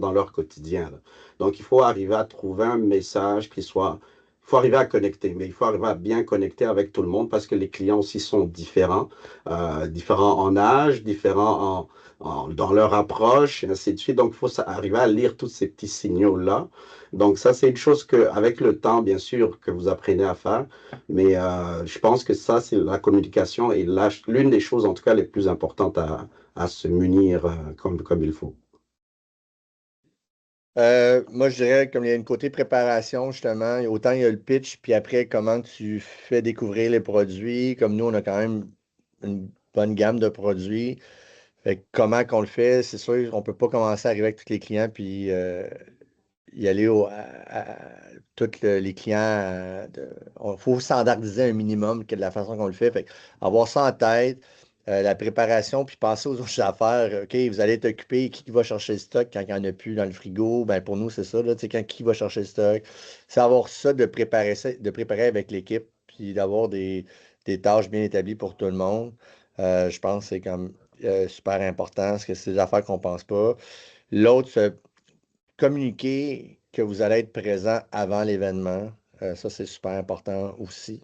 Speaker 4: dans leur quotidien, là. Donc, il faut arriver à trouver un message qui soit... Il faut arriver à connecter, mais il faut arriver à bien connecter avec tout le monde parce que les clients aussi sont différents, différents en âge, différents dans leur approche, et ainsi de suite. Donc, il faut arriver à lire tous ces petits signaux-là. Donc, ça, c'est une chose qu'avec le temps, bien sûr, que vous apprenez à faire. Mais je pense que ça, c'est la communication et l'une des choses, en tout cas, les plus importantes à se munir comme il faut.
Speaker 5: Moi, je dirais, comme il y a une côté préparation, justement, autant il y a le pitch, puis après, comment tu fais découvrir les produits. Comme nous, on a quand même une bonne gamme de produits. Fait que comment qu'on le fait, c'est sûr, on ne peut pas commencer à arriver avec tous les clients, puis y aller à tous les clients. Il faut standardiser un minimum de la façon qu'on le fait. Fait avoir ça en tête, la préparation, puis penser aux autres affaires. OK, vous allez être occupé, qui va chercher le stock quand il n'y en a plus dans le frigo? Ben, pour nous, c'est ça, là, qui va chercher le stock. C'est avoir ça, de préparer avec l'équipe, puis d'avoir des tâches bien établies pour tout le monde. Je pense que c'est comme super important, parce que c'est des affaires qu'on ne pense pas. L'autre, communiquer que vous allez être présent avant l'événement. Ça, c'est super important aussi.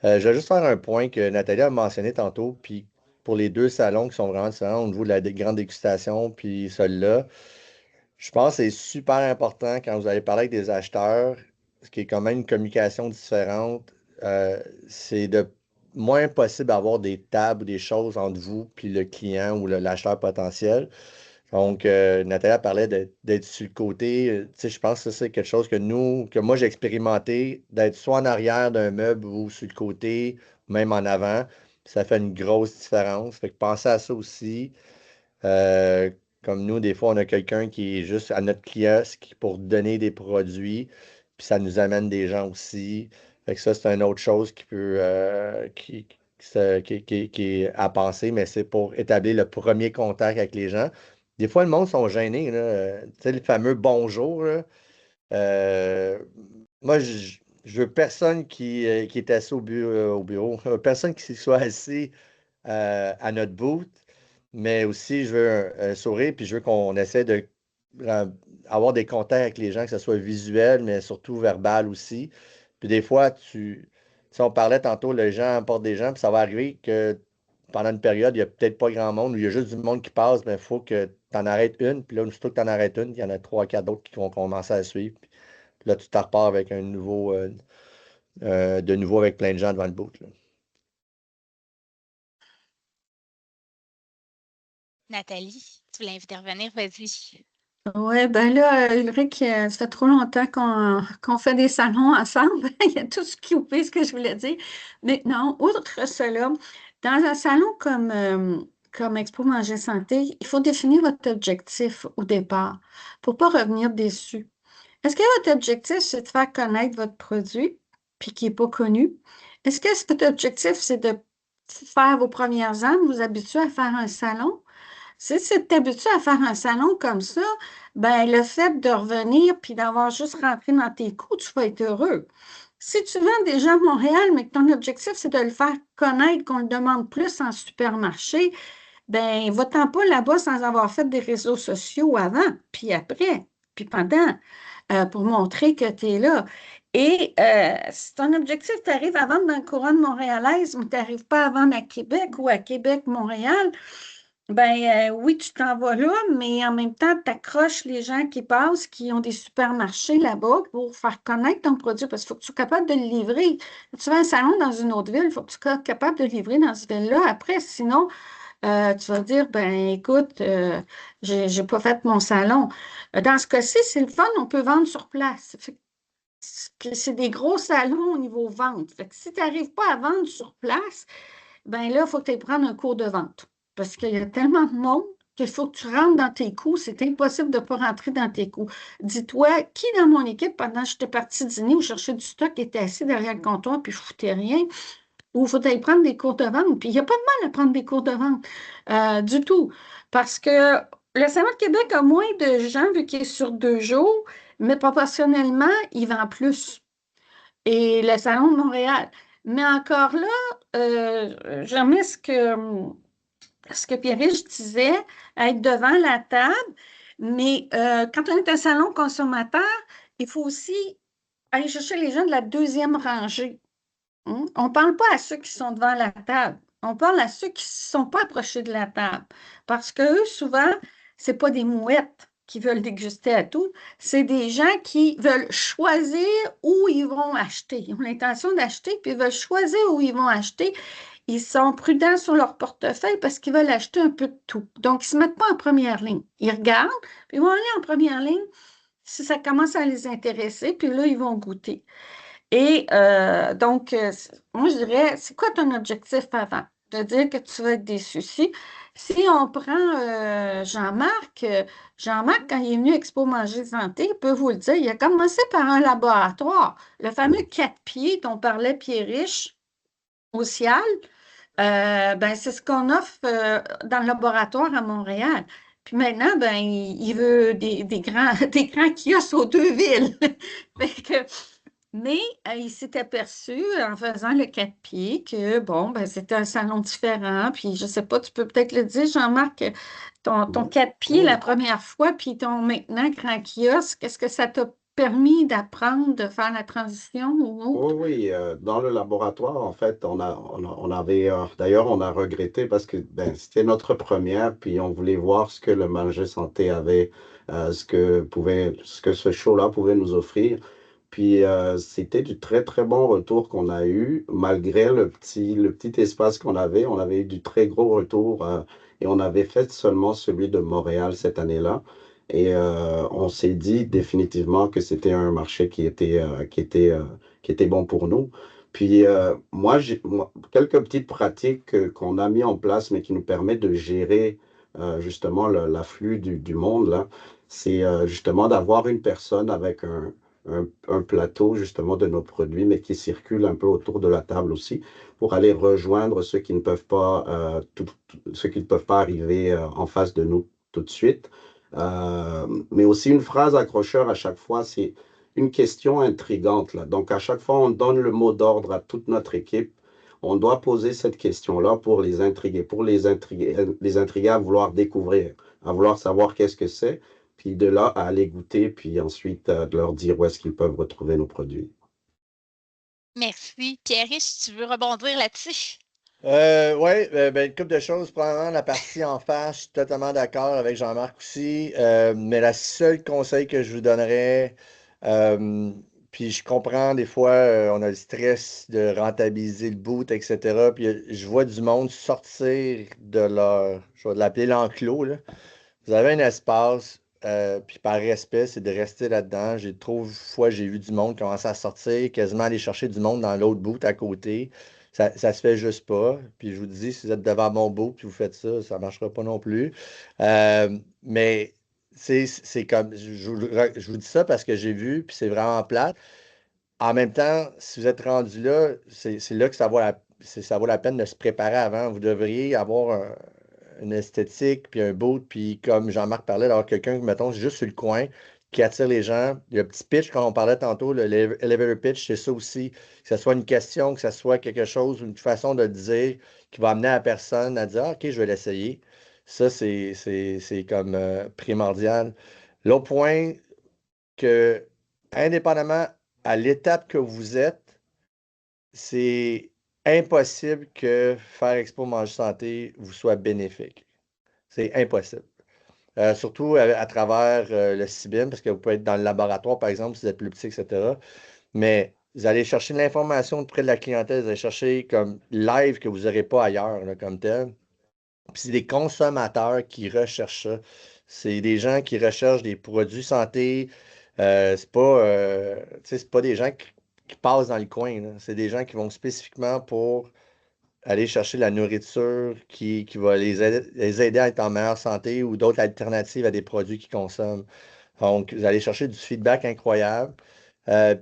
Speaker 5: Je vais juste faire un point que Nathalie a mentionné tantôt, puis pour les deux salons qui sont vraiment différents au niveau de la grande dégustation, puis celui-là, je pense que c'est super important quand vous allez parler avec des acheteurs, ce qui est quand même une communication différente, c'est de moins possible d'avoir des tables ou des choses entre vous puis le client ou l'acheteur potentiel. Donc, Nathalie parlait d'être sur le côté. Tu sais, je pense que ça, c'est quelque chose que moi, j'ai expérimenté, d'être soit en arrière d'un meuble ou sur le côté, même en avant. Ça fait une grosse différence. Fait que pensez à ça aussi. Euh, Comme nous, des fois, on a quelqu'un qui est juste à notre kiosque pour donner des produits, puis ça nous amène des gens aussi. Fait que ça, c'est une autre chose qui peut, qui est à penser, mais c'est pour établir le premier contact avec les gens. Des fois, le monde sont gênés, là. Tu sais, le fameux bonjour, là. Euh, Moi, je veux personne qui est assis au bureau, personne qui soit assis à notre booth, mais aussi, je veux un sourire, puis je veux qu'on essaie de euh, avoir des contacts avec les gens, que ce soit visuel, mais surtout verbal aussi. Puis des fois, si on parlait tantôt, les gens apportent des gens, puis ça va arriver que pendant une période, il n'y a peut-être pas grand monde, ou il y a juste du monde qui passe, mais il faut que tu en arrêtes une, puis là, aussitôt que tu en arrêtes une, il y en a trois, quatre d'autres qui vont commencer à suivre. Puis là, tu t'en repars avec de nouveau avec plein de gens devant le bout, là.
Speaker 2: Nathalie, tu voulais intervenir, vas-y.
Speaker 3: Oui, ben là, Ulrich, ça fait trop longtemps qu'on fait des salons ensemble. Il y a tout ce qui oublie ce que je voulais dire. Mais non, outre cela, dans un salon comme Expo Manger Santé, il faut définir votre objectif au départ pour ne pas revenir déçu. Est-ce que votre objectif, c'est de faire connaître votre produit, puis qui n'est pas connu? Est-ce que votre objectif, c'est de faire vos premières armes, vous habituer à faire un salon? Si tu t'habitues à faire un salon comme ça, ben le fait de revenir puis d'avoir juste rentré dans tes coûts, tu vas être heureux. Si tu vends déjà à Montréal, mais que ton objectif, c'est de le faire connaître, qu'on le demande plus en supermarché, ben va-t'en pas là-bas sans avoir fait des réseaux sociaux avant, puis après, puis pendant, pour montrer que tu es là. Et si ton objectif, tu arrives à vendre dans le couronne montréalaise, mais tu n'arrives pas à vendre à Québec ou à Québec-Montréal, ben oui, tu t'en vas là, mais en même temps, tu accroches les gens qui passent, qui ont des supermarchés là-bas pour faire connaître ton produit, parce qu'il faut que tu sois capable de le livrer. Tu fais un salon dans une autre ville, il faut que tu sois capable de le livrer dans cette ville-là. Après, sinon, tu vas dire, ben écoute, j'ai pas fait mon salon. Dans ce cas-ci, c'est le fun, on peut vendre sur place. Puis c'est des gros salons au niveau vente. Fait que si tu n'arrives pas à vendre sur place, ben là, il faut que tu ailles prendre un cours de vente. Parce qu'il y a tellement de monde qu'il faut que tu rentres dans tes coûts. C'est impossible de ne pas rentrer dans tes coûts. Dis-toi, qui dans mon équipe, pendant que j'étais partie dîner ou chercher du stock, était assis derrière le comptoir puis ne foutait rien, ou il faut aller prendre des cours de vente. Puis il n'y a pas de mal à prendre des cours de vente du tout. Parce que le Salon de Québec a moins de gens vu qu'il est sur 2 jours, mais proportionnellement, il vend plus. Et le Salon de Montréal. Mais encore là, j'aimais ce que Pierre-Riche disait, être devant la table. Mais quand on est un salon consommateur, il faut aussi aller chercher les gens de la deuxième rangée. Hein? On ne parle pas à ceux qui sont devant la table. On parle à ceux qui ne sont pas approchés de la table. Parce qu'eux, souvent, ce n'est pas des mouettes qui veulent déguster à tout. C'est des gens qui veulent choisir où ils vont acheter. Ils ont l'intention d'acheter, puis ils veulent choisir où ils vont acheter. Ils sont prudents sur leur portefeuille parce qu'ils veulent acheter un peu de tout. Donc, ils ne se mettent pas en première ligne. Ils regardent, puis ils vont aller en première ligne si ça commence à les intéresser, puis là, ils vont goûter. Et donc, moi, je dirais, c'est quoi ton objectif avant? de dire que tu vas être déçu. Si on prend Jean-Marc, Jean-Marc, quand il est venu à Expo Manger Santé, il peut vous le dire, il a commencé par un laboratoire, le fameux 4 pieds dont parlait Pierre-Riche au Cial. Ben, c'est ce qu'on offre dans le laboratoire à Montréal. Puis maintenant, ben, il veut des des grands kiosques aux deux villes. Fait que, mais il s'est aperçu en faisant le 4 pieds que, bon, ben, c'était un salon différent. Puis je sais pas, tu peux peut-être le dire, Jean-Marc, ton
Speaker 4: Oui,
Speaker 3: 4 pieds la
Speaker 4: oui.
Speaker 3: première fois, puis ton maintenant grand kiosque, est-ce que ça t'a permis d'apprendre, de faire la transition ou
Speaker 4: Oui,
Speaker 3: autre?
Speaker 4: oui, dans le laboratoire, en fait, on avait, d'ailleurs, on a regretté parce que ben, c'était notre première, puis on voulait voir ce que le Manger Santé avait, ce que ce show-là pouvait nous offrir. Puis c'était du très, très bon retour qu'on a eu, malgré le petit espace qu'on avait. On avait eu du très gros retour et on avait fait seulement celui de Montréal cette année-là. Et on s'est dit définitivement que c'était un marché qui était bon pour nous. Puis quelques petites pratiques qu'on a mis en place, mais qui nous permettent de gérer justement l'afflux du monde, là, c'est justement d'avoir une personne avec un plateau justement de nos produits, mais qui circule un peu autour de la table aussi, pour aller rejoindre ceux qui ne peuvent pas arriver en face de nous tout de suite. Mais aussi une phrase accrocheur à chaque fois, c'est une question intrigante, là. Donc, à chaque fois, on donne le mot d'ordre à toute notre équipe. On doit poser cette question-là pour les intriguer à vouloir découvrir, à vouloir savoir qu'est-ce que c'est, puis de là à aller goûter, puis ensuite de leur dire où est-ce qu'ils peuvent retrouver nos produits.
Speaker 2: Merci. Pierre-Riche, tu veux rebondir là-dessus?
Speaker 5: Oui, ben, une couple de choses. Probablement la partie en face, je suis totalement d'accord avec Jean-Marc aussi. Mais la seule conseil que je vous donnerais, euh, puis je comprends des fois, on a le stress de rentabiliser le boot, etc. Puis je vois du monde sortir de je vais l'appeler l'enclos, là. Vous avez un espace, puis par respect, c'est de rester là-dedans. J'ai trop de fois, j'ai vu du monde commencer à sortir, quasiment aller chercher du monde dans l'autre bout à côté. Ça se fait juste pas. Puis je vous dis, si vous êtes devant mon bout puis vous faites ça, ça marchera pas non plus. Mais c'est comme, je vous dis ça parce que j'ai vu, puis c'est vraiment plate. En même temps, si vous êtes rendu là, c'est là que ça vaut la peine de se préparer avant. Vous devriez avoir une esthétique, puis un boot, puis comme Jean-Marc parlait, d'avoir quelqu'un, mettons, juste sur le coin, qui attire les gens. Le petit pitch, quand on parlait tantôt, elevator pitch, c'est ça aussi. Que ce soit une question, que ce soit quelque chose, une façon de le dire qui va amener la personne à dire, ah, OK, je vais l'essayer. Ça, c'est comme primordial. L'autre point, que indépendamment à l'étape que vous êtes, c'est impossible que faire Expo Manger Santé vous soit bénéfique. C'est impossible. Surtout à travers le CIBIM, parce que vous pouvez être dans le laboratoire, par exemple, si vous êtes plus petit, etc. Mais vous allez chercher de l'information auprès de la clientèle, vous allez chercher comme live que vous n'aurez pas ailleurs, là, comme tel. Puis c'est des consommateurs qui recherchent ça. C'est des gens qui recherchent des produits santé. Tu sais, c'est pas des gens qui passent dans le coin, là. C'est des gens qui vont spécifiquement pour aller chercher la nourriture qui va les aider à être en meilleure santé ou d'autres alternatives à des produits qu'ils consomment. Donc, vous allez chercher du feedback incroyable.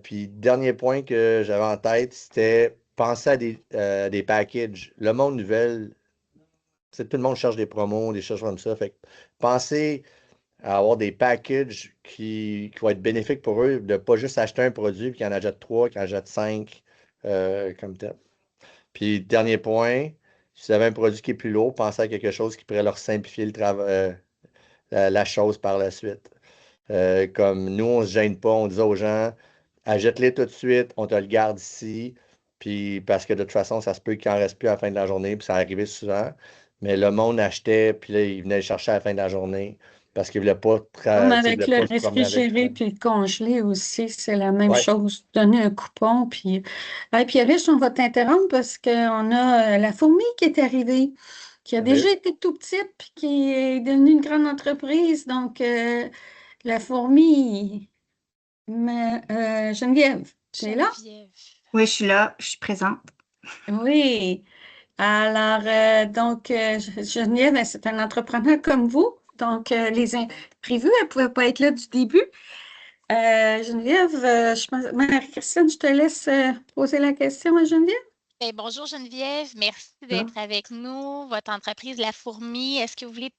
Speaker 5: Puis, dernier point que j'avais en tête, c'était penser à des packages. Le monde nouvelle, tout le monde cherche des promos, des choses comme ça. Fait que pensez à avoir des packages qui vont être bénéfiques pour eux, de ne pas juste acheter un produit puis qu'ils en achètent trois, qu'ils en achètent cinq, comme tel. Puis, dernier point, si vous avez un produit qui est plus lourd, pensez à quelque chose qui pourrait leur simplifier la chose par la suite. Comme nous, on ne se gêne pas, on dit aux gens, achète-les tout de suite, on te le garde ici. Puis, parce que de toute façon, ça se peut qu'il n'en reste plus à la fin de la journée, puis ça arrivait souvent. Mais le monde achetait, puis là, il venait le chercher à la fin de la journée parce qu'il ne voulait pas,
Speaker 3: Comme
Speaker 5: tu sais, il
Speaker 3: avec
Speaker 5: voulait
Speaker 3: le
Speaker 5: pas se promener avec tout
Speaker 3: réfrigéré
Speaker 5: ça.
Speaker 3: puis le congelé aussi, c'est la même
Speaker 5: Ouais,
Speaker 3: chose. Donner un coupon. Puis, Pierre-Riche, on va t'interrompre parce qu'on a la fourmi qui est arrivée, qui a déjà
Speaker 5: salut.
Speaker 3: été tout petite puis qui est devenue une grande entreprise. Donc, la fourmi, Geneviève, tu es là?
Speaker 2: Geneviève.
Speaker 6: Oui, je suis là, je suis présente.
Speaker 3: Oui. Alors, Geneviève, ben, c'est un entrepreneur comme vous. Donc, les imprévus, elle ne pouvait pas être là du début. Geneviève, Marie-Christine, je te laisse poser la question à Geneviève.
Speaker 2: Ben, bonjour Geneviève, merci d'être avec nous. Votre entreprise La Fourmi, est-ce que vous voulez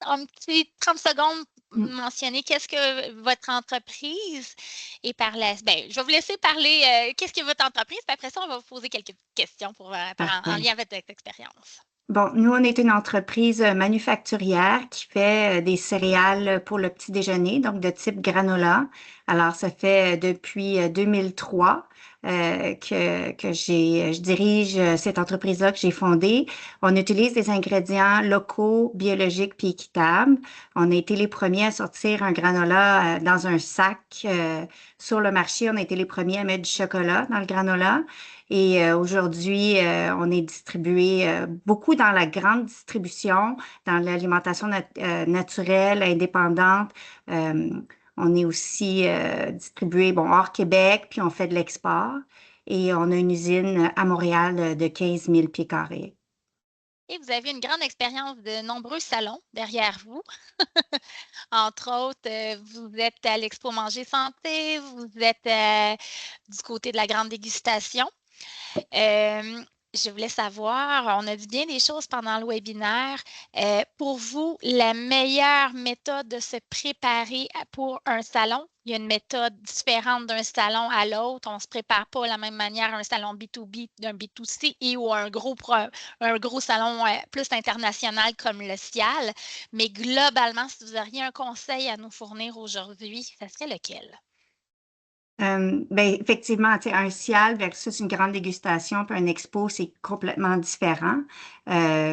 Speaker 2: un petit 30 secondes mentionner qu'est-ce que votre entreprise et je vais vous laisser parler qu'est-ce que votre entreprise, puis après ça, on va vous poser quelques questions en lien avec votre expérience.
Speaker 6: Bon, nous, on est une entreprise manufacturière qui fait des céréales pour le petit déjeuner, donc de type granola. Alors, ça fait depuis 2003 que je dirige cette entreprise-là que j'ai fondée. On utilise des ingrédients locaux, biologiques puis équitables. On a été les premiers à sortir un granola dans un sac sur le marché. On a été les premiers à mettre du chocolat dans le granola. Et aujourd'hui, on est distribué beaucoup dans la grande distribution, dans l'alimentation naturelle, indépendante. On est aussi distribué hors Québec, puis on fait de l'export. Et on a une usine à Montréal de 15 000 pieds carrés.
Speaker 2: Et vous avez une grande expérience de nombreux salons derrière vous. Entre autres, vous êtes à l'Expo Manger Santé, vous êtes du côté de la grande dégustation. Je voulais savoir, on a dit bien des choses pendant le webinaire. Pour vous, la meilleure méthode de se préparer pour un salon, il y a une méthode différente d'un salon à l'autre. On ne se prépare pas de la même manière à un salon B2B d'un B2C ou un gros salon plus international comme le CIAL. Mais globalement, si vous auriez un conseil à nous fournir aujourd'hui, ça serait lequel?
Speaker 6: Effectivement, un CIAL versus une grande dégustation puis un expo, c'est complètement différent.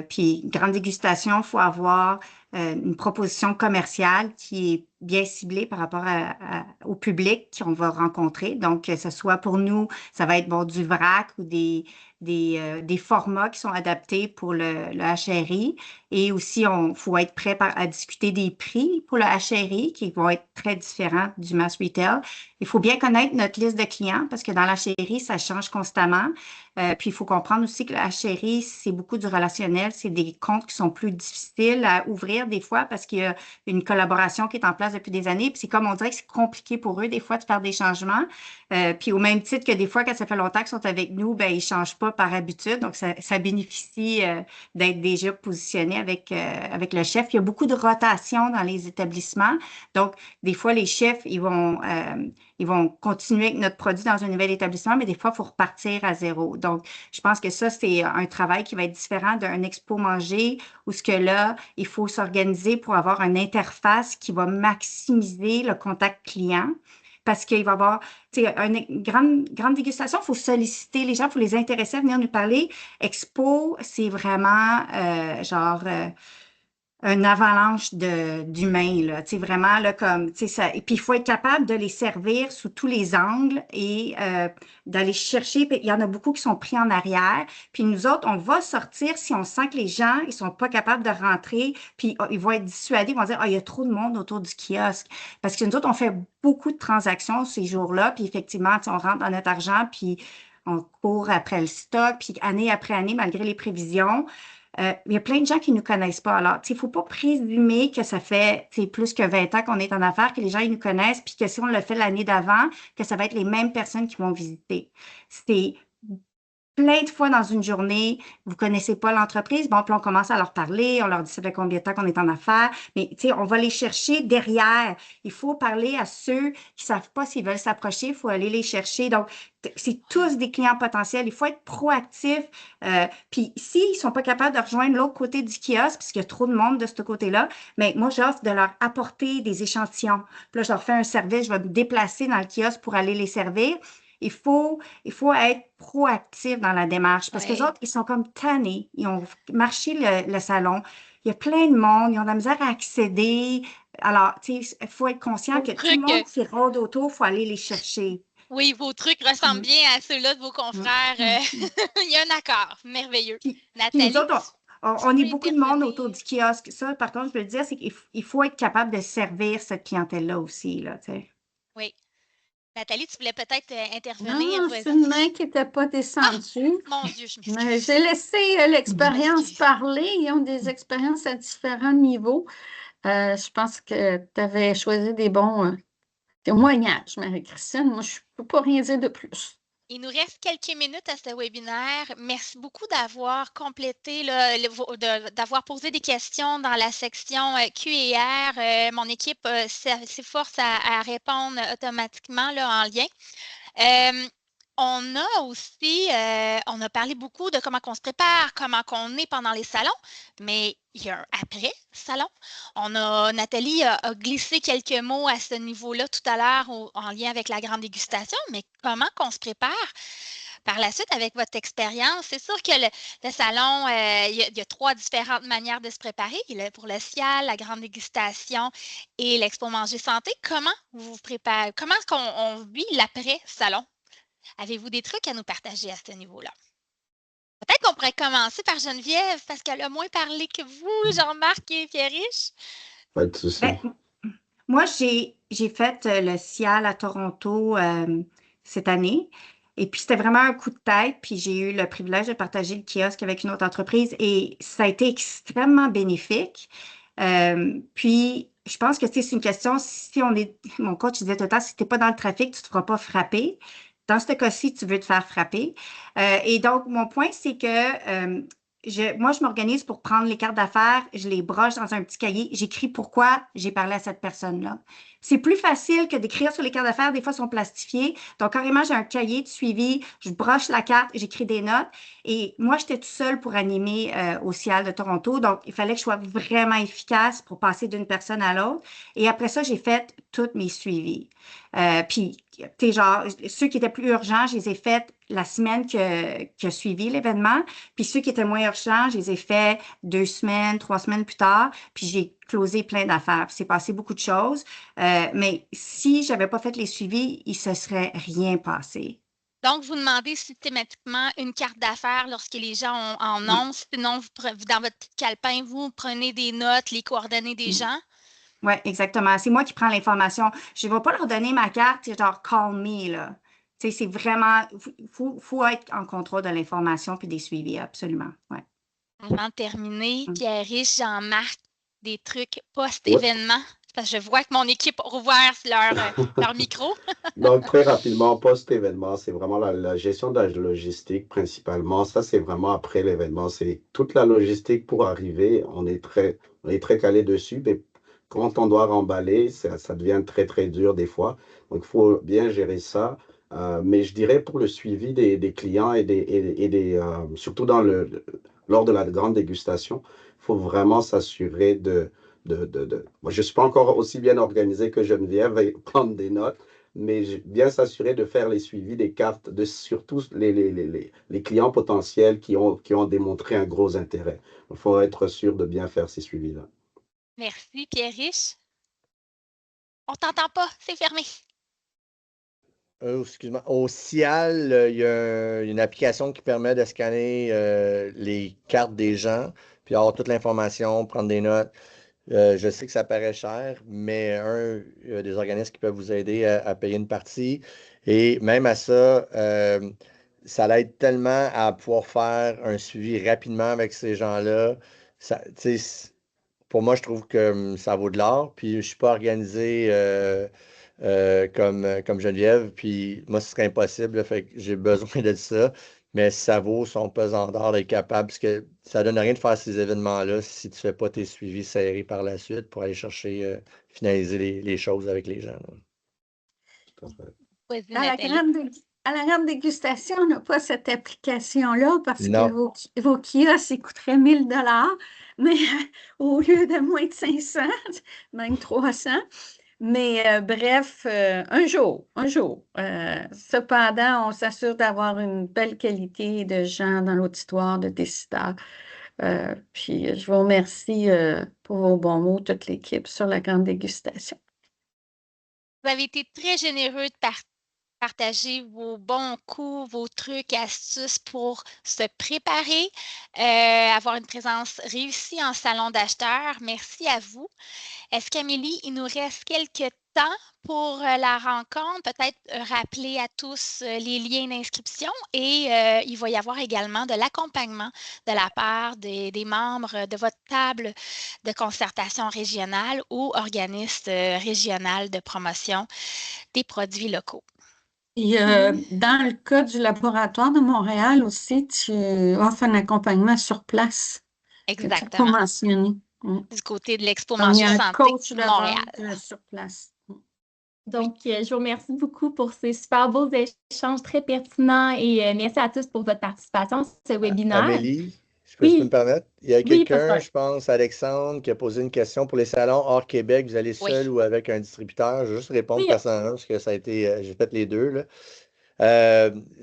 Speaker 6: Puis, grande dégustation, il faut avoir une proposition commerciale qui est bien ciblée par rapport au public qu'on va rencontrer. Donc, que ce soit pour nous, ça va être du vrac ou des formats qui sont adaptés pour le HRI. Et aussi, faut être prêt à discuter des prix pour le HRI qui vont être très différents du mass retail. Il faut bien connaître notre liste de clients parce que dans la HRI, ça change constamment. Puis, il faut comprendre aussi que le HRI, c'est beaucoup du relationnel. C'est des comptes qui sont plus difficiles à ouvrir des fois parce qu'il y a une collaboration qui est en place depuis des années. Puis, c'est comme on dirait que c'est compliqué pour eux des fois de faire des changements. Puis, au même titre que des fois, quand ça fait longtemps qu'ils sont avec nous, ils ne changent pas par habitude. Donc, ça bénéficie d'être déjà positionné avec le chef. Il y a beaucoup de rotation dans les établissements. Donc, des fois, les chefs, ils vont continuer avec notre produit dans un nouvel établissement, mais des fois, il faut repartir à zéro. Donc, je pense que ça, c'est un travail qui va être différent d'un expo manger où ce que là, il faut s'organiser pour avoir une interface qui va maximiser le contact client. Parce qu'il va y avoir une grande dégustation, il faut solliciter les gens, il faut les intéresser à venir nous parler. Expo, c'est vraiment une avalanche d'humains, là, vraiment, là, comme, ça. Et puis, il faut être capable de les servir sous tous les angles et d'aller chercher. Puis, il y en a beaucoup qui sont pris en arrière. Puis, nous autres, on va sortir si on sent que les gens, ils sont pas capables de rentrer. Puis, ils vont être dissuadés, ils vont dire, il y a trop de monde autour du kiosque. Parce que nous autres, on fait beaucoup de transactions ces jours-là. Puis, effectivement, on rentre dans notre argent, puis on court après le stock. Puis, année après année, malgré les prévisions, il y a plein de gens qui ne nous connaissent pas. Alors, il ne faut pas présumer que ça fait plus que 20 ans qu'on est en affaires, que les gens ils nous connaissent, puis que si on le fait l'année d'avant, que ça va être les mêmes personnes qui vont visiter. C'est plein de fois dans une journée, vous ne connaissez pas l'entreprise, puis on commence à leur parler, on leur dit ça fait combien de temps qu'on est en affaires, mais on va les chercher derrière. Il faut parler à ceux qui ne savent pas s'ils veulent s'approcher, il faut aller les chercher. Donc, c'est tous des clients potentiels. Il faut être proactif. Puis, s'ils ne sont pas capables de rejoindre l'autre côté du kiosque, puisqu'il y a trop de monde de ce côté-là, mais moi, j'offre de leur apporter des échantillons. Puis là, je leur fais un service, je vais me déplacer dans le kiosque pour aller les servir. Il faut être proactif dans la démarche parce que les autres, ils sont comme tannés. Ils ont marché le salon. Il y a plein de monde. Ils ont de la misère à accéder. Alors, il faut être conscient que tout le monde qui rôde autour, il faut aller les chercher.
Speaker 2: Oui, vos trucs ressemblent bien à ceux-là de vos confrères. Il y a un accord. Merveilleux. Nathalie,
Speaker 6: nous autres, on est beaucoup de monde autour du kiosque. Ça, par contre, je peux le dire, c'est qu'il faut être capable de servir cette clientèle-là aussi. Là,
Speaker 2: oui. Nathalie, tu voulais peut-être intervenir.
Speaker 3: Non,
Speaker 2: Vas-y.
Speaker 3: c'est une main qui n'était pas descendue.
Speaker 2: Mon Dieu, je
Speaker 3: Mais
Speaker 2: m'excuse.
Speaker 3: j'ai laissé l'expérience
Speaker 2: Excuse.
Speaker 3: parler. Ils ont des expériences à différents niveaux. Je pense que tu avais choisi des bons témoignages, Marie-Christine. Moi, je ne peux pas rien dire de plus.
Speaker 2: Il nous reste quelques minutes à ce webinaire. Merci beaucoup d'avoir complété, là, d'avoir posé des questions dans la section Q&R. Mon équipe s'efforce à répondre automatiquement là, en lien. On a aussi, on a parlé beaucoup de comment on se prépare, comment on est pendant les salons, mais il y a un après-salon. Nathalie a glissé quelques mots à ce niveau-là tout à l'heure en lien avec la grande dégustation, mais comment qu'on se prépare par la suite avec votre expérience? C'est sûr que le salon, il y a 3 différentes manières de se préparer. Pour le CIAL, la grande dégustation et l'Expo Manger Santé. Comment vous vous préparez? Comment est-ce qu'on vit l'après-salon? Avez-vous des trucs à nous partager à ce niveau-là? Peut-être qu'on pourrait commencer par Geneviève, parce qu'elle a moins parlé que vous, Jean-Marc et Pierre-Riche.
Speaker 4: Pas de souci.
Speaker 6: Ben, moi, j'ai fait le CIAL à Toronto cette année. Et puis, c'était vraiment un coup de tête. Puis, j'ai eu le privilège de partager le kiosque avec une autre entreprise. Et ça a été extrêmement bénéfique. Puis, je pense que c'est une question, si on est, mon coach disait tout le temps, si tu n'es pas dans le trafic, tu ne te feras pas frapper. Dans ce cas-ci, tu veux te faire frapper. Et donc, mon point, c'est que moi, je m'organise pour prendre les cartes d'affaires, je les broche dans un petit cahier, j'écris pourquoi j'ai parlé à cette personne-là. C'est plus facile que d'écrire sur les cartes d'affaires, des fois, elles sont plastifiées. Donc, carrément, j'ai un cahier de suivi, je broche la carte, j'écris des notes. Et moi, j'étais toute seule pour animer au CIAL de Toronto. Donc, il fallait que je sois vraiment efficace pour passer d'une personne à l'autre. Et après ça, j'ai fait tous mes suivis. Puis, tu sais, genre, ceux qui étaient plus urgents, je les ai faits la semaine qui a suivi l'événement. Puis ceux qui étaient moins urgents, je les ai faits 2 semaines, 3 semaines plus tard. Puis j'ai closé plein d'affaires. Puis c'est passé beaucoup de choses. Mais si je n'avais pas fait les suivis, il ne se serait rien passé.
Speaker 2: Donc, vous demandez systématiquement une carte d'affaires lorsque les gens en ont. Sinon, dans votre petit calepin, vous prenez des notes, les coordonnées des gens.
Speaker 6: Oui, exactement. C'est moi qui prends l'information. Je ne vais pas leur donner ma carte, genre call me, là. Tu sais, c'est vraiment, faut être en contrôle de l'information puis des suivis, absolument. Ouais.
Speaker 2: Avant de terminer, Pierre-Riche, Jean-Marc, des trucs post-événement. Parce que je vois que mon équipe a ouvert leur micro.
Speaker 4: Donc, très rapidement, post-événement, c'est vraiment la gestion de la logistique principalement. Ça, c'est vraiment après l'événement. C'est toute la logistique pour arriver. On est très calé dessus. Mais quand on doit remballer, ça devient très, très dur des fois. Donc, il faut bien gérer ça. Mais je dirais pour le suivi des clients et surtout lors de la grande dégustation, il faut vraiment s'assurer Moi, je ne suis pas encore aussi bien organisé que Geneviève et prendre des notes, mais bien s'assurer de faire les suivis des cartes de surtout les clients potentiels qui ont démontré un gros intérêt. Il faut être sûr de bien faire ces suivis-là.
Speaker 2: Merci, Pierre-Riche. On ne t'entend pas, c'est fermé.
Speaker 5: Excuse-moi. Au CIAL, il y a une application qui permet de scanner les cartes des gens, puis avoir toute l'information, prendre des notes. Je sais que ça paraît cher, mais il y a des organismes qui peuvent vous aider à payer une partie. Et même à ça, ça l'aide tellement à pouvoir faire un suivi rapidement avec ces gens-là. Pour moi, je trouve que ça vaut de l'or. Puis je ne suis pas organisé comme Geneviève. Puis moi, ce serait impossible. Là, fait que j'ai besoin de ça. Mais ça vaut son pesant d'or d'être capable, parce que ça ne donne rien de faire ces événements-là si tu ne fais pas tes suivis serrés par la suite pour aller chercher, finaliser les choses avec les gens.
Speaker 2: Vas-y,
Speaker 3: À la grande dégustation, on n'a pas cette application-là parce
Speaker 5: Non.
Speaker 3: que vos kiosques, ils coûteraient 1000 $, mais au lieu de moins de 500, même 300. Mais bref, un jour. Cependant, on s'assure d'avoir une belle qualité de gens dans l'auditoire de décideurs. Puis je vous remercie pour vos bons mots, toute l'équipe, sur la grande dégustation.
Speaker 2: Vous avez été très généreux de partager vos bons coups, vos trucs, astuces pour se préparer, avoir une présence réussie en salon d'acheteurs. Merci à vous. Est-ce qu'Amélie, il nous reste quelques temps pour la rencontre. Peut-être rappeler à tous les liens d'inscription et il va y avoir également de l'accompagnement de la part des membres de votre table de concertation régionale ou organisme régional de promotion des produits locaux.
Speaker 3: Et dans le cas du laboratoire de Montréal aussi, tu offres un accompagnement sur place que tu as pas
Speaker 2: Exactement.
Speaker 3: mentionné.
Speaker 2: Du côté de l'Expo
Speaker 3: Donc, il y
Speaker 2: Manger
Speaker 3: a un
Speaker 2: Santé
Speaker 3: coach de
Speaker 2: Montréal.
Speaker 3: vente sur place.
Speaker 1: Donc, je vous remercie beaucoup pour ces super beaux échanges très pertinents et merci à tous pour votre participation à ce webinaire.
Speaker 5: Amélie, je peux me
Speaker 1: Oui,
Speaker 5: permettre? Il y a
Speaker 1: oui,
Speaker 5: quelqu'un,
Speaker 1: papa.
Speaker 5: je pense, Alexandre, qui a posé une question pour les salons hors Québec. Vous allez
Speaker 2: Oui.
Speaker 5: seul ou avec un distributeur? Je vais juste répondre
Speaker 1: Oui,
Speaker 5: personnellement parce que ça a été, j'ai fait les deux, là.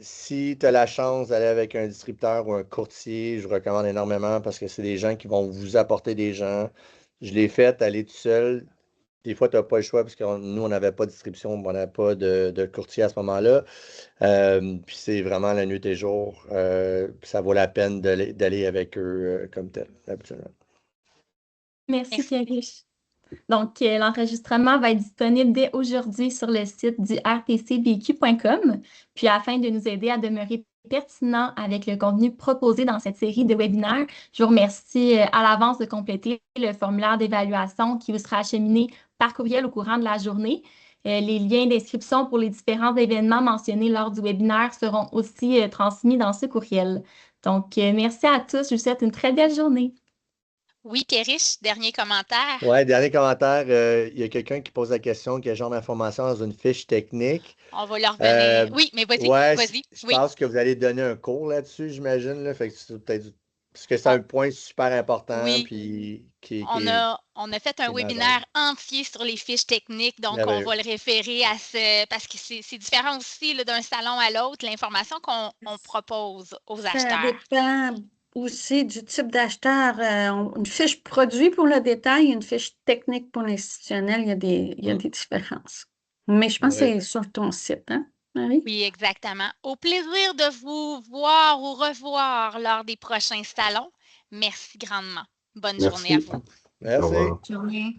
Speaker 5: Si tu as la chance d'aller avec un distributeur ou un courtier, je vous recommande énormément parce que c'est des gens qui vont vous apporter des gens. Je l'ai fait aller tout seul. Des fois, tu n'as pas le choix parce que nous, on n'avait pas de distribution, on n'avait pas de courtier à ce moment-là. Puis c'est vraiment la nuit et jour. Ça vaut la peine d'aller avec eux comme tel, habituellement.
Speaker 1: merci
Speaker 2: Merci.
Speaker 1: Pierre-Riche. Donc, l'enregistrement va être disponible dès aujourd'hui sur le site du rtcbq.com. Puis, afin de nous aider à demeurer pertinent avec le contenu proposé dans cette série de webinaires, je vous remercie à l'avance de compléter le formulaire d'évaluation qui vous sera acheminé par courriel au courant de la journée. Les liens d'inscription pour les différents événements mentionnés lors du webinaire seront aussi transmis dans ce courriel. Donc, merci à tous. Je vous souhaite une très belle journée.
Speaker 2: Oui, Pierre-Riche, dernier commentaire.
Speaker 5: Ouais, dernier commentaire. Il y a quelqu'un qui pose la question quel genre d'information dans une fiche technique.
Speaker 2: On va leur revenir. Oui, mais
Speaker 5: Ouais,
Speaker 2: vas-y.
Speaker 5: je
Speaker 2: Oui.
Speaker 5: pense que vous allez donner un cours là-dessus, j'imagine. Là, fait que c'est peut-être parce que c'est un point super important
Speaker 2: Oui.
Speaker 5: puis qui
Speaker 2: On
Speaker 5: est
Speaker 2: a fait un webinaire entier sur les fiches techniques, donc on
Speaker 5: merveilleux.
Speaker 2: va le référer à ce, parce que c'est différent aussi là, d'un salon à l'autre, l'information qu'on propose aux
Speaker 3: Ça
Speaker 2: acheteurs.
Speaker 3: dépend aussi du type d'acheteur. Une fiche produit pour le détail, une fiche technique pour l'institutionnel, il y a des différences. Mais je pense que
Speaker 5: Ouais.
Speaker 3: c'est sur ton site, hein, Marie?
Speaker 2: Oui, exactement. Au plaisir de vous voir ou revoir lors des prochains salons. Merci grandement. Bonne journée à
Speaker 4: Merci.
Speaker 2: vous.
Speaker 4: Au
Speaker 5: Merci.
Speaker 4: revoir.
Speaker 6: Journée.